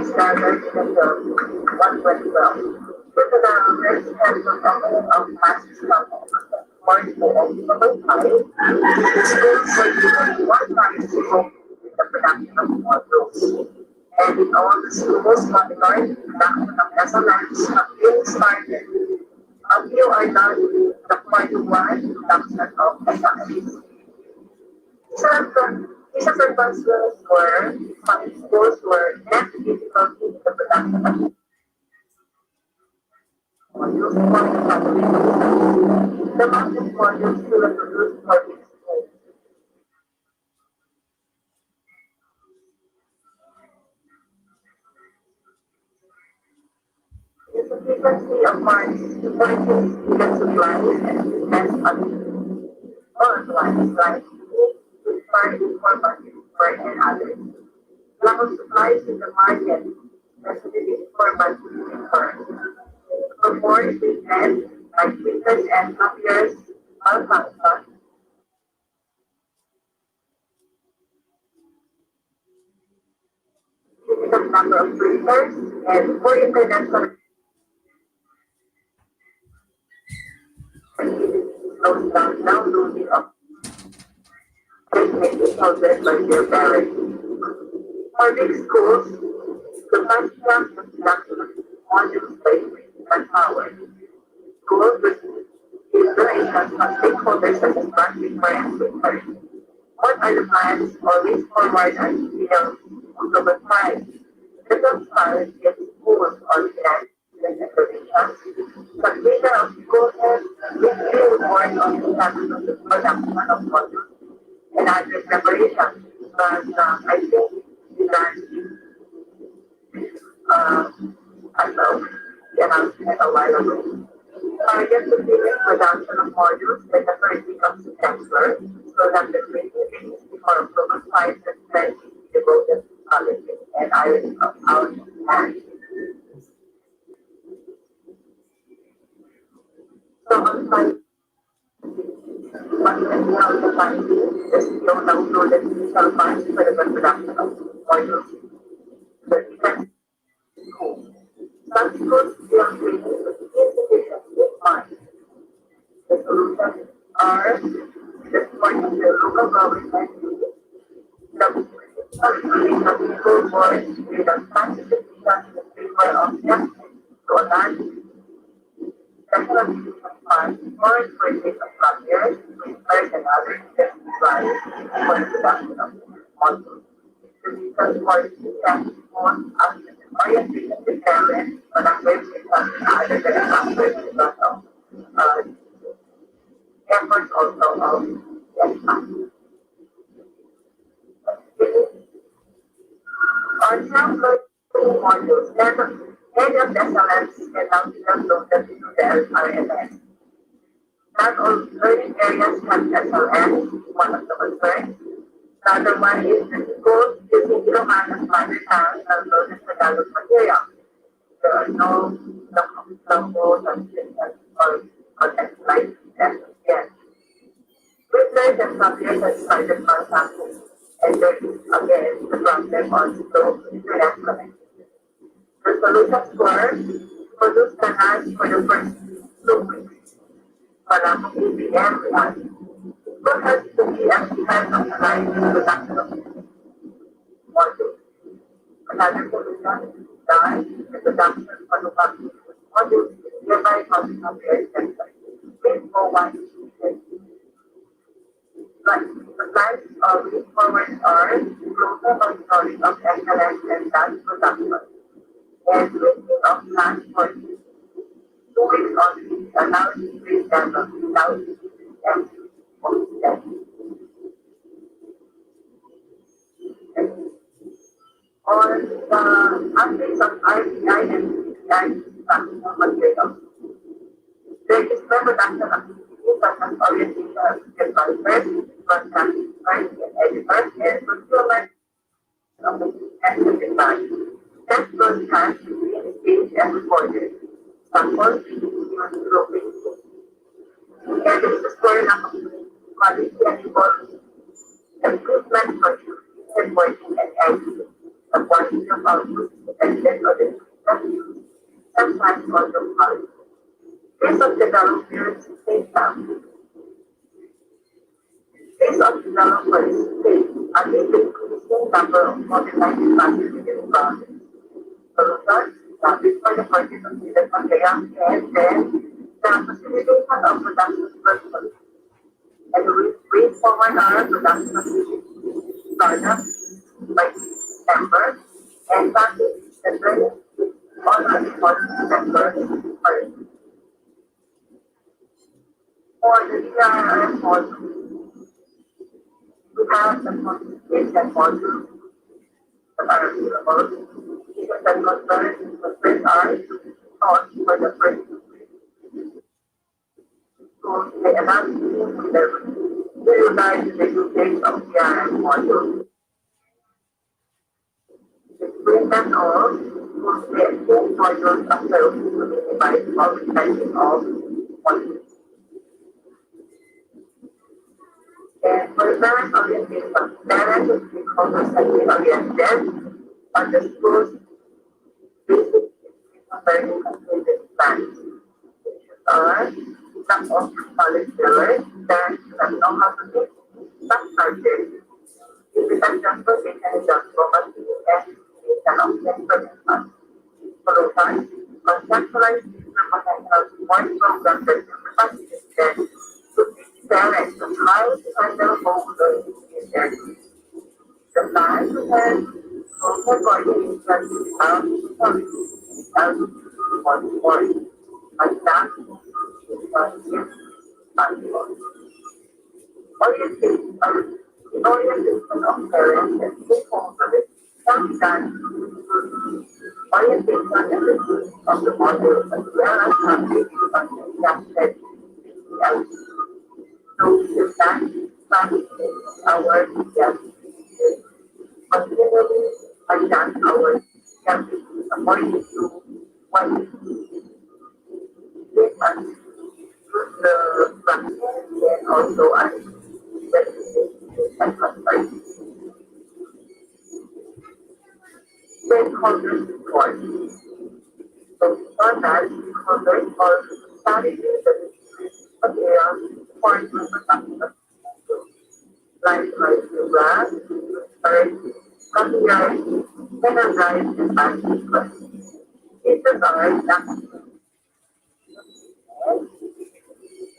Speaker 8: standards in the film 112. With the next schedule opening of classes from March to October 5, schools were given more time to cope with the production of modules. And in all the schools monitored, production of SLMs have been started. A few are done the part 1 production of SLMs. These advances were some schools were less difficult in the production of modules for the family. The amount of modules to produce for each school. The sufficiency of funds to purchase student supplies and depends on all supplies like food, for budget, and others. Lack of supplies in the market, facilities for budgeting for more equipment like printers and copiers, malfunction, limited number of printers, and for internet connectivity slows down downloading of techniques hosted by their parents. Public schools, the first class of production modules by manpower. Schools receive donations from stakeholders such as marketing and research. What are the plans or ways forward until October 5? The top challenge is schools organized donations. Completion of school heads weekly report on the status of the production of modules and other preparations. But I think that I know the announcement a while ago. Target to finish production of modules by the first week of September so that the remaining weeks before October 5 can spend devoted to policy and ironing of our hands. So on Friday, on the funding, the CEO downloaded initial funds for the production of modules. The defense school. Some schools still bring insufficient funds. The solutions are the support of the local government, the functioning of the school board with a scientific in favor of justice to a large special education fund or purchase of copiers, printers, and other supplies for the production of modules. The reason for the most orientation to parents on a purchase of other than factors because of efforts also of the on self-learning modules, many of the SLMs can now be downloaded into the LRMS. Not all learning areas have SLMs, one of the concerns. Another one is the schools using Ilocano's mother tongue downloaded Tagalog material. There are no translations or content like that yet. Printers and copiers have started contacting, and there is again the problem on slow internet connection. The solutions were to produce the hands for the first 2 weeks. Walang ABM one. What has to be emphasized on the line in production of modules. Another solution is done the production of modules nearby housing affairs center with no one but the plans of way forward are closer monitoring of excellence and dance production and switching of plans for 2 weeks only allows increased level without and on the aspects of RTI and CTI practical materials. There is no production activities such as orientation of advisors, broadcasting and editors, and procurement of the and design. Test broadcast is staged and recorded. Samples used grouping. And is the story of quality and evolving improvement for efficient working and editing. The quality of output is dependent on the system used, sometimes also quality. Case of developers face down. Case of developers face against the increasing number of modernized classes in the process. Solutions, topics for the purchase of student materials, and then the facilitation of production workflows. And we bring forward our production activities, startups by December, and starting the training on our important sector first. For the DRRF module, we have the consultation module that are available. Even the conference are taught for the first so they allow students to learn to utilize the usage of DRRF module. With that all, we get two modules of service to minimize all the typing of modules. And for parent orientation, parents and stakeholders have been oriented on the school's basic learning completed plans, which are some of the college learners that know how to take some subjects, physical transportation and transportation and transportation solutions, conceptualize future potential support programs that facilitate to teach parents on how to handle home learning in their needs. The plan to have social coordination without policy, without support, but that is possible. Orientation of parents and stakeholders can be done through orientation and review of the model as well as updating on the adapted PCLC. So we do that practicing our PCLC continually adjust our PCLC according to what we see. This us use the practice and also as stakeholders report. So before that, stakeholders are studying the materials for production like graph, copyright, standardized and basic. These are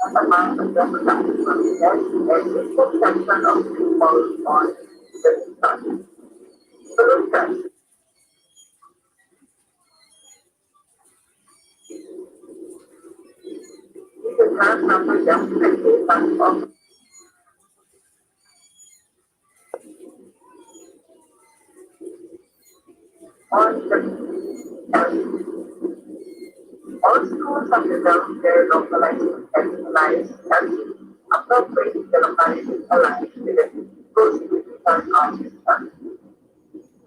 Speaker 8: amount of the production process and the section of people on the study. Solution. We should have some documentation of on the all schools have developed their localized and centralized studies appropriate the locality aligned with the school's digital office study.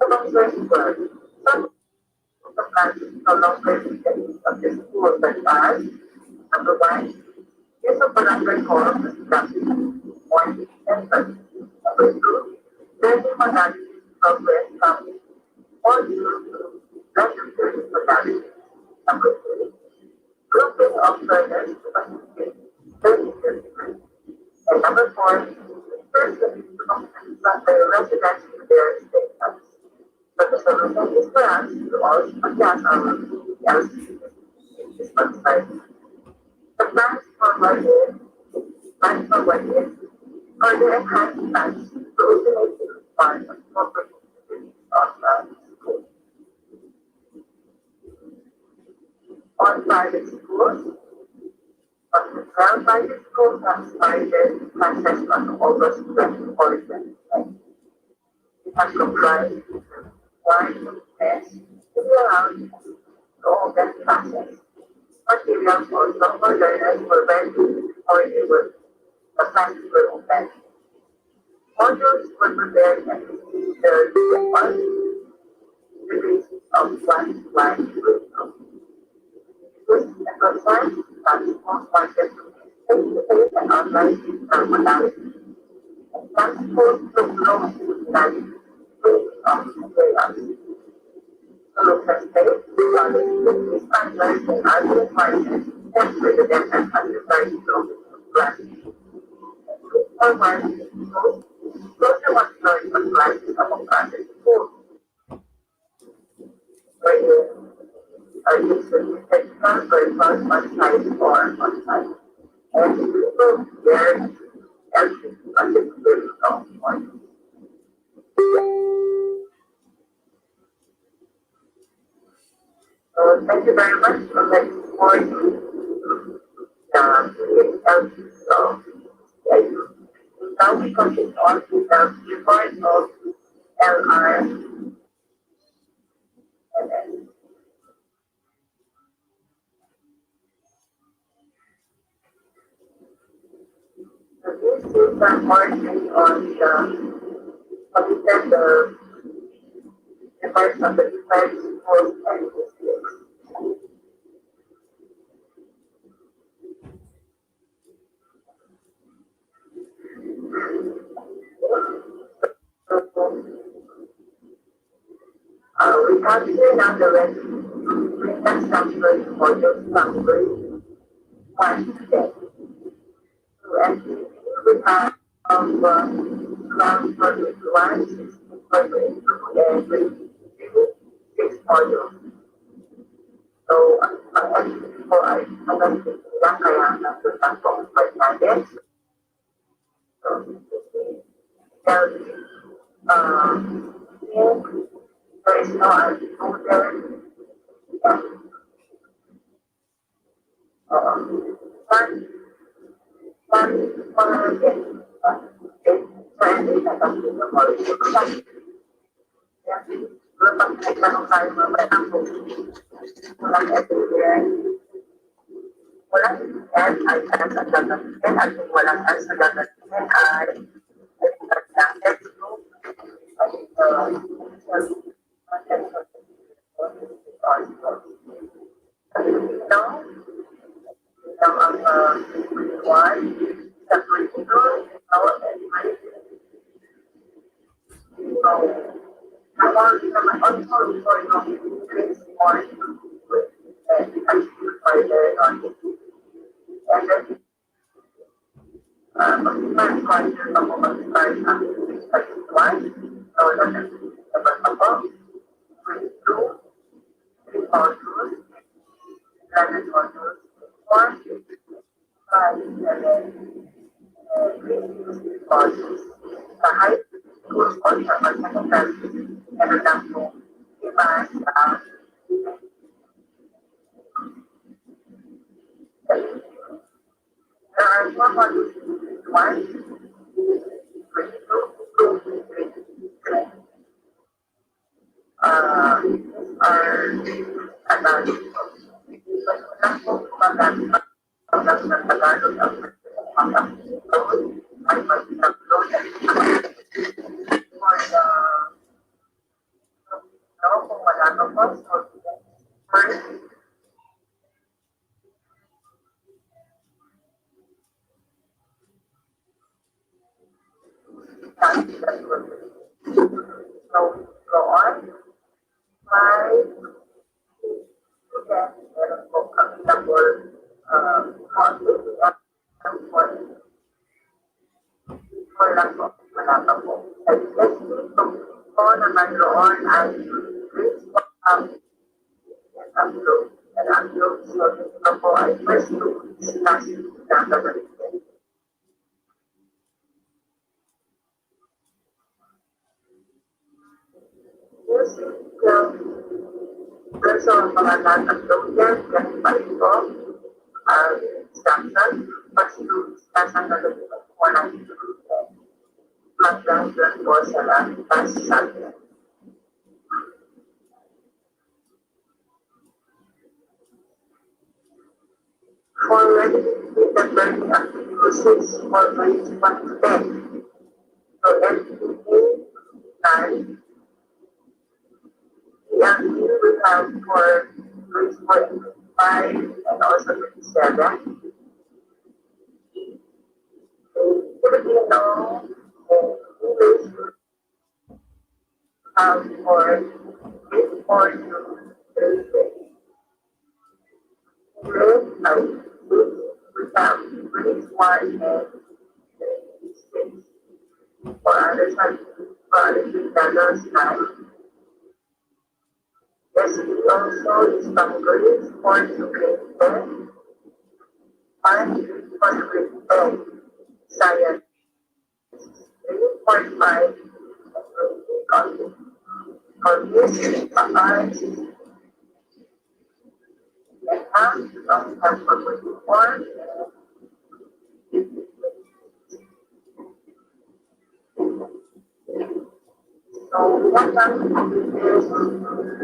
Speaker 8: Among those words, some of the plans no longer meet the needs of the school such as number one, use of barangay forums study or centers. Number two, learning modalities progress from all through legislative modalities. Number three, grouping of learners to participate learning disciplines. And number four, teachers to complete their residence in their stations. So the solution is for us to also adjust our PLC in this website. The plans for 1 year are the enhanced plans to originate the part of corporate activities of the school. On private schools, on the 12 private schools have started classes on August 24, 2020. It has comprised one test to be allowed to open classes. Materials also for learners were ready before the classes were open. Modules were prepared and received their response the basis of one's life wisdom. This is a concern that most wanted to face-to-face and online intermodality. And transport to grow life with of chaos. Solution states solid standards and other requirements and president and underlying plan. Forward, those who want to learn what life is about others too. Where you are usually technical person on site or on site. And people there everything on the field of one. So thank you very much for letting for the so now we continue on to the report of LR and then so this is the report on the report of the defense force and districts. We have here now the Readiness transfer for the summary one today. So as we have around 41, 60, 42, and 6 modules. So actually before I hanggang lang kaya napunta po ang part natin. So tell you, there is no order. Young you will have for grades 4 and also 27. Filipino and English will have for grade 4 to grade 6. English, we have grades 1 and grade 6. For others, for others, we have History also is from grade 4 to grade 10, and for grade 10, science, grade 45, for music, arts, and math, for grade 4, so what is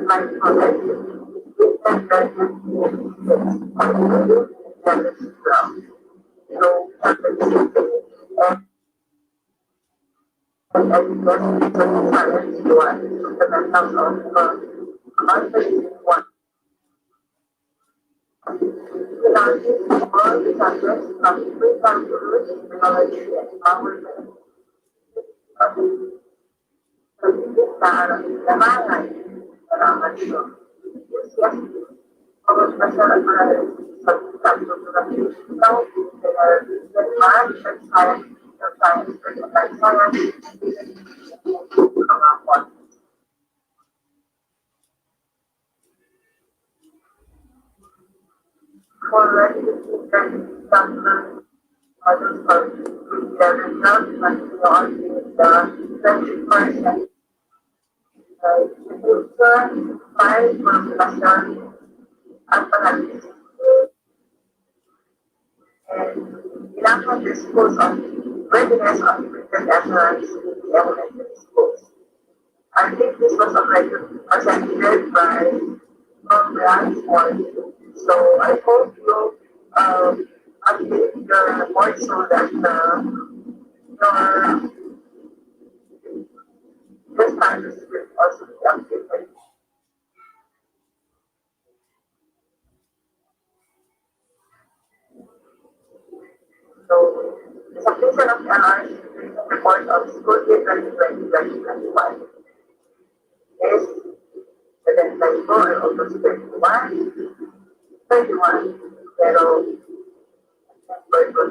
Speaker 8: my project? So, and science one, fundamentals of confidence one. Without this, all the subjects of free calculus, biology, and empowerment larangan larangan ito. Yes, kalau masyarakat sa itaw, math and science, pangakon. For recognition, chapter others for the result must be on the 21st future 5 population at analysis. And ilang of the schools of readiness of printed assurance in the elementary schools. I think this was already presented by Brian Ford. So I hope you update your report so that your this time will also be updated. So the submission of the LRC report of school year 2020-2021 is the deadline for August 31, pero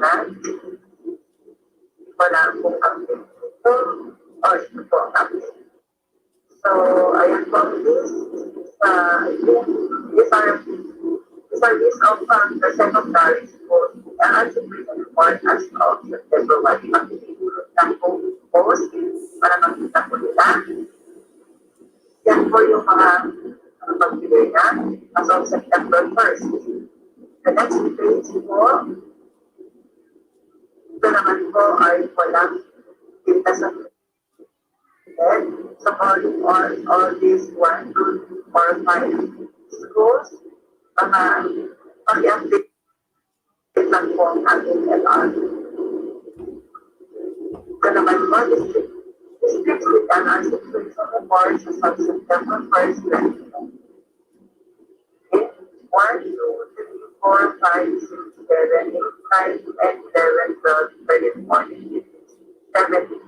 Speaker 8: na, wala akong update dito, or ito po update. So, ayan po, these are list of the secondary schools and report as of September 1. Pag-ibulot lang po post para makita po nila. Yan po yung mga pagbigay na as of September 1st. The next page po, ito naman po ay walang data sa so all these 1, 2, 4, 5 schools, mga pag-update lang po ang ating LR. Ito naman po, districts with LR subscription reports as of September 1st, 2020. 1, 2, 3, 4, 5, 6, 7, 8, 9, 10, 11, 12, 13, 14, 15, 17.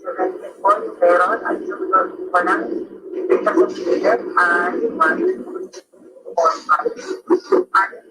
Speaker 8: So, ganyan po yung meron at yung walang data sa student yung 1, 2, 4, 5,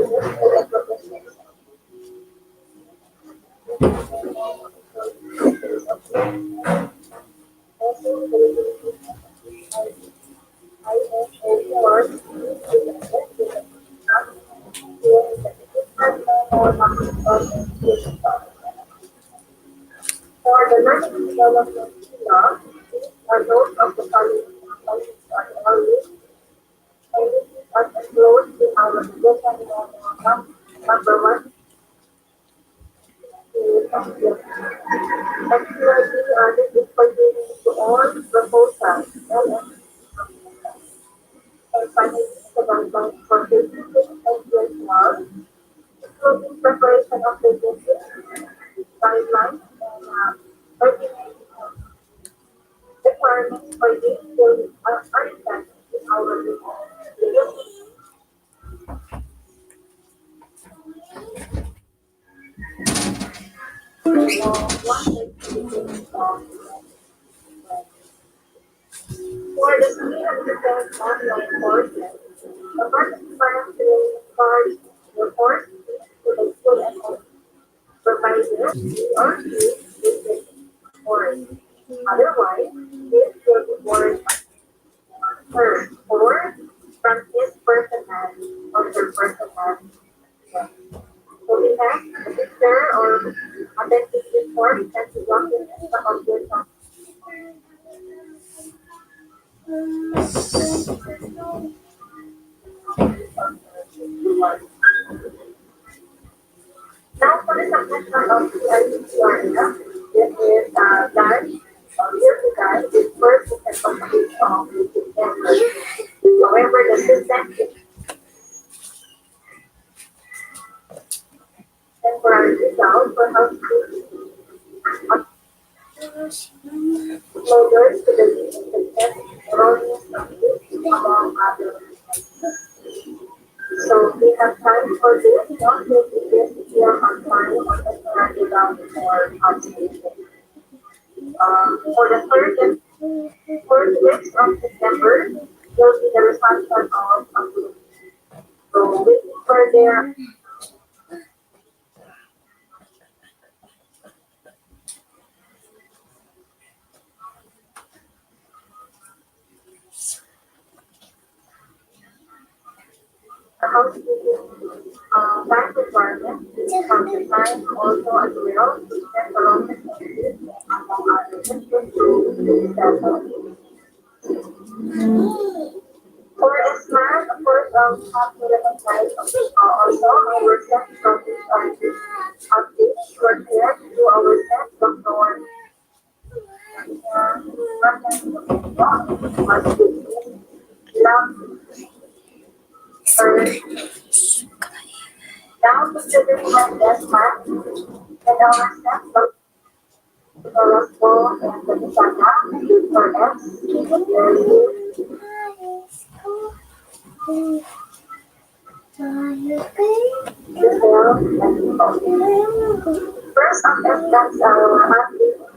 Speaker 8: For the learning development pillar, are those of the following components are always and this is as enclosed in our education number one is actually this is pertaining to all proposals and financial development for businesses and personal, including preparation of businesses, guidelines, and pertinent requirements for this will are intended in our legal. For the 300% online courses, the participants will charge the course fee to the school and home, provided he or she is taking the course. Otherwise, this will be borne her or from his personnel or her personnel. So we have a picture or authentic report that is document the object of now for the submission of the area, this is done year to guide this first and complete of December. However, the system is temporary result for housekeeping loaders to the leading success erroneous among others. So we have time for this, not to be this here on time or temporary result for housekeeping. For the third and fourth weeks of September will be the resumption of activity. So waiting for their housekeeping time requirement from the time also as well to spend around the community among others to improve for a smart, of course, have to recognize also our set from this updates were shared to our set of our now consider one best match and our set of Orozco and the Nisana for First of all, that's our